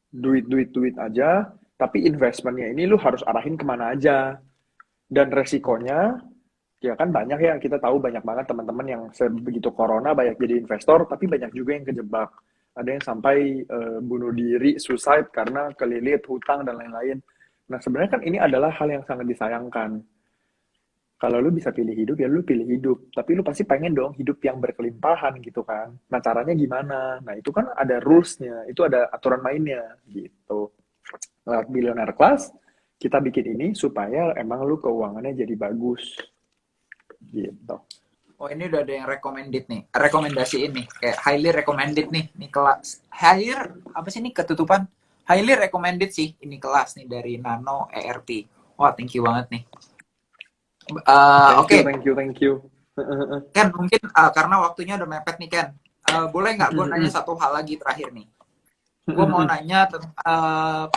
duit aja, tapi investmentnya ini lu harus arahin kemana aja. Dan resikonya, ya kan banyak ya, kita tahu banyak banget teman-teman yang begitu corona banyak jadi investor, tapi banyak juga yang kejebak. Ada yang sampai bunuh diri, suicide karena kelilit hutang dan lain-lain. Nah sebenarnya kan ini adalah hal yang sangat disayangkan. Kalau lu bisa pilih hidup, ya lu pilih hidup. Tapi lu pasti pengen dong hidup yang berkelimpahan gitu kan. Nah caranya gimana? Nah itu kan ada rules-nya, itu ada aturan mainnya gitu. Lewat Billionaire Class, kita bikin ini supaya emang lu keuangannya jadi bagus gitu. Oh ini udah ada yang recommended nih, rekomendasi ini kayak highly recommended nih kelas highly apa sih ini ketutupan highly recommended sih ini kelas nih dari Nano ERP. Wah thank you banget nih. Thank you, Oke. thank you, thank you. Ken, mungkin karena waktunya udah mepet nih Ken. Boleh nggak gue nanya satu hal lagi terakhir nih? Gue mau nanya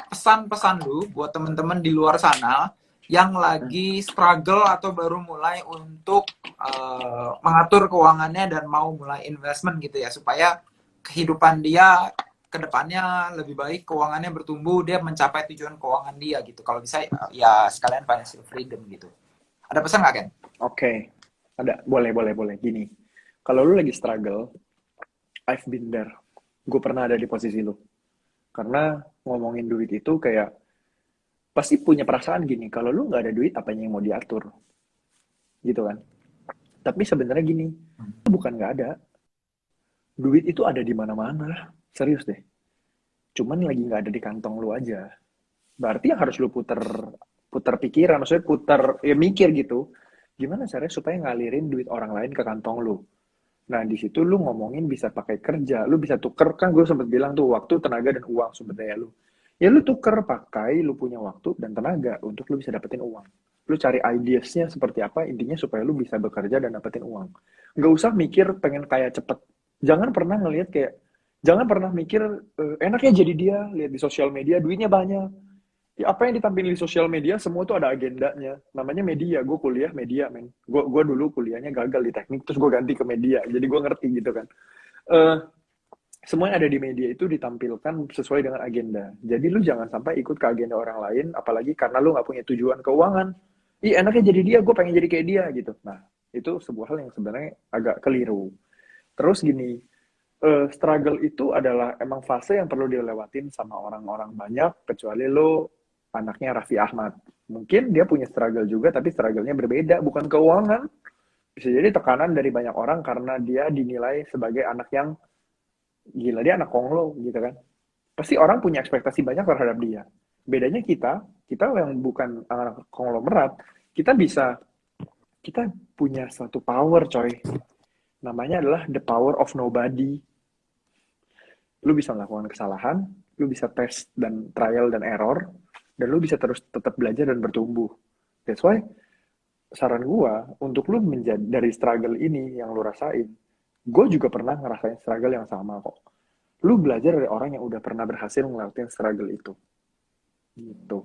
pesan-pesan lu buat temen-temen di luar sana yang lagi struggle atau baru mulai untuk mengatur keuangannya dan mau mulai investment gitu ya, supaya kehidupan dia ke depannya lebih baik, keuangannya bertumbuh, dia mencapai tujuan keuangan dia gitu. Kalau bisa ya sekalian financial freedom gitu. Ada pesan nggak Ken? Oke, ada, boleh. Gini, kalau lu lagi struggle, I've been there. Gue pernah ada di posisi lu. Karena ngomongin duit itu kayak, pasti punya perasaan gini, kalau lu nggak ada duit, apanya yang mau diatur? gitu kan. Tapi sebenarnya gini, bukan nggak ada, duit itu ada di mana-mana, serius deh. Cuman lagi nggak ada di kantong lu aja. Berarti yang harus lu puter puter pikiran, maksudnya puter ya mikir gitu. Gimana caranya supaya ngalirin duit orang lain ke kantong lu? Nah, di situ lu ngomongin bisa pakai kerja, lu bisa tuker kan gue sempat bilang tuh waktu, tenaga dan uang sumber daya lu. Ya lu tuker pakai lu punya waktu dan tenaga untuk lu bisa dapetin uang. Lu cari ideasnya seperti apa, intinya supaya lu bisa bekerja dan dapetin uang. Nggak usah mikir pengen kaya cepet. Jangan pernah ngelihat kayak, jangan pernah mikir enaknya jadi dia, lihat di sosial media duitnya banyak. Ya, apa yang ditampilin di sosial media semua tuh ada agendanya. Namanya media. Gue kuliah media, men. Gue dulu kuliahnya gagal di teknik, terus gue ganti ke media. Jadi gue ngerti gitu kan. Eh semua yang ada di media itu ditampilkan sesuai dengan agenda. Jadi lu jangan sampai ikut ke agenda orang lain, apalagi karena lu nggak punya tujuan keuangan. Ih, enaknya jadi dia, gue pengen jadi kayak dia gitu. Nah, itu sebuah hal yang sebenarnya agak keliru. Terus gini, struggle itu adalah emang fase yang perlu dilewatin sama orang-orang banyak, kecuali lo anaknya Raffi Ahmad. Mungkin dia punya struggle juga, tapi struggle-nya berbeda, bukan keuangan. Bisa jadi tekanan dari banyak orang karena dia dinilai sebagai anak yang gila, dia anak konglo gitu kan. Pasti orang punya ekspektasi banyak terhadap dia. Bedanya kita yang bukan anak konglomerat, kita bisa, kita punya suatu power coy. Namanya adalah the power of nobody. Lu bisa melakukan kesalahan, lu bisa tes dan trial dan error, dan lu bisa terus tetap belajar dan bertumbuh. That's why saran gua untuk lu menjadi dari struggle ini yang lu rasain, gue juga pernah ngerasain struggle yang sama kok. Lu belajar dari orang yang udah pernah berhasil ngelakuin struggle itu. Gitu.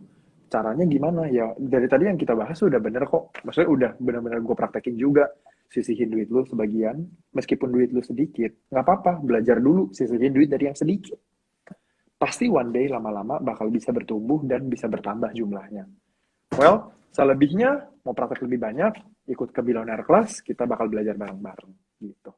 Caranya gimana? Ya dari tadi yang kita bahas udah bener kok. Maksudnya udah bener-bener gue praktekin juga. Sisihin duit lu sebagian, meskipun duit lu sedikit, nggak apa-apa, belajar dulu sisihin duit dari yang sedikit. Pasti one day lama-lama bakal bisa bertumbuh dan bisa bertambah jumlahnya. Well, selebihnya mau praktek lebih banyak, ikut ke Billionaire Class, kita bakal belajar bareng-bareng gitu.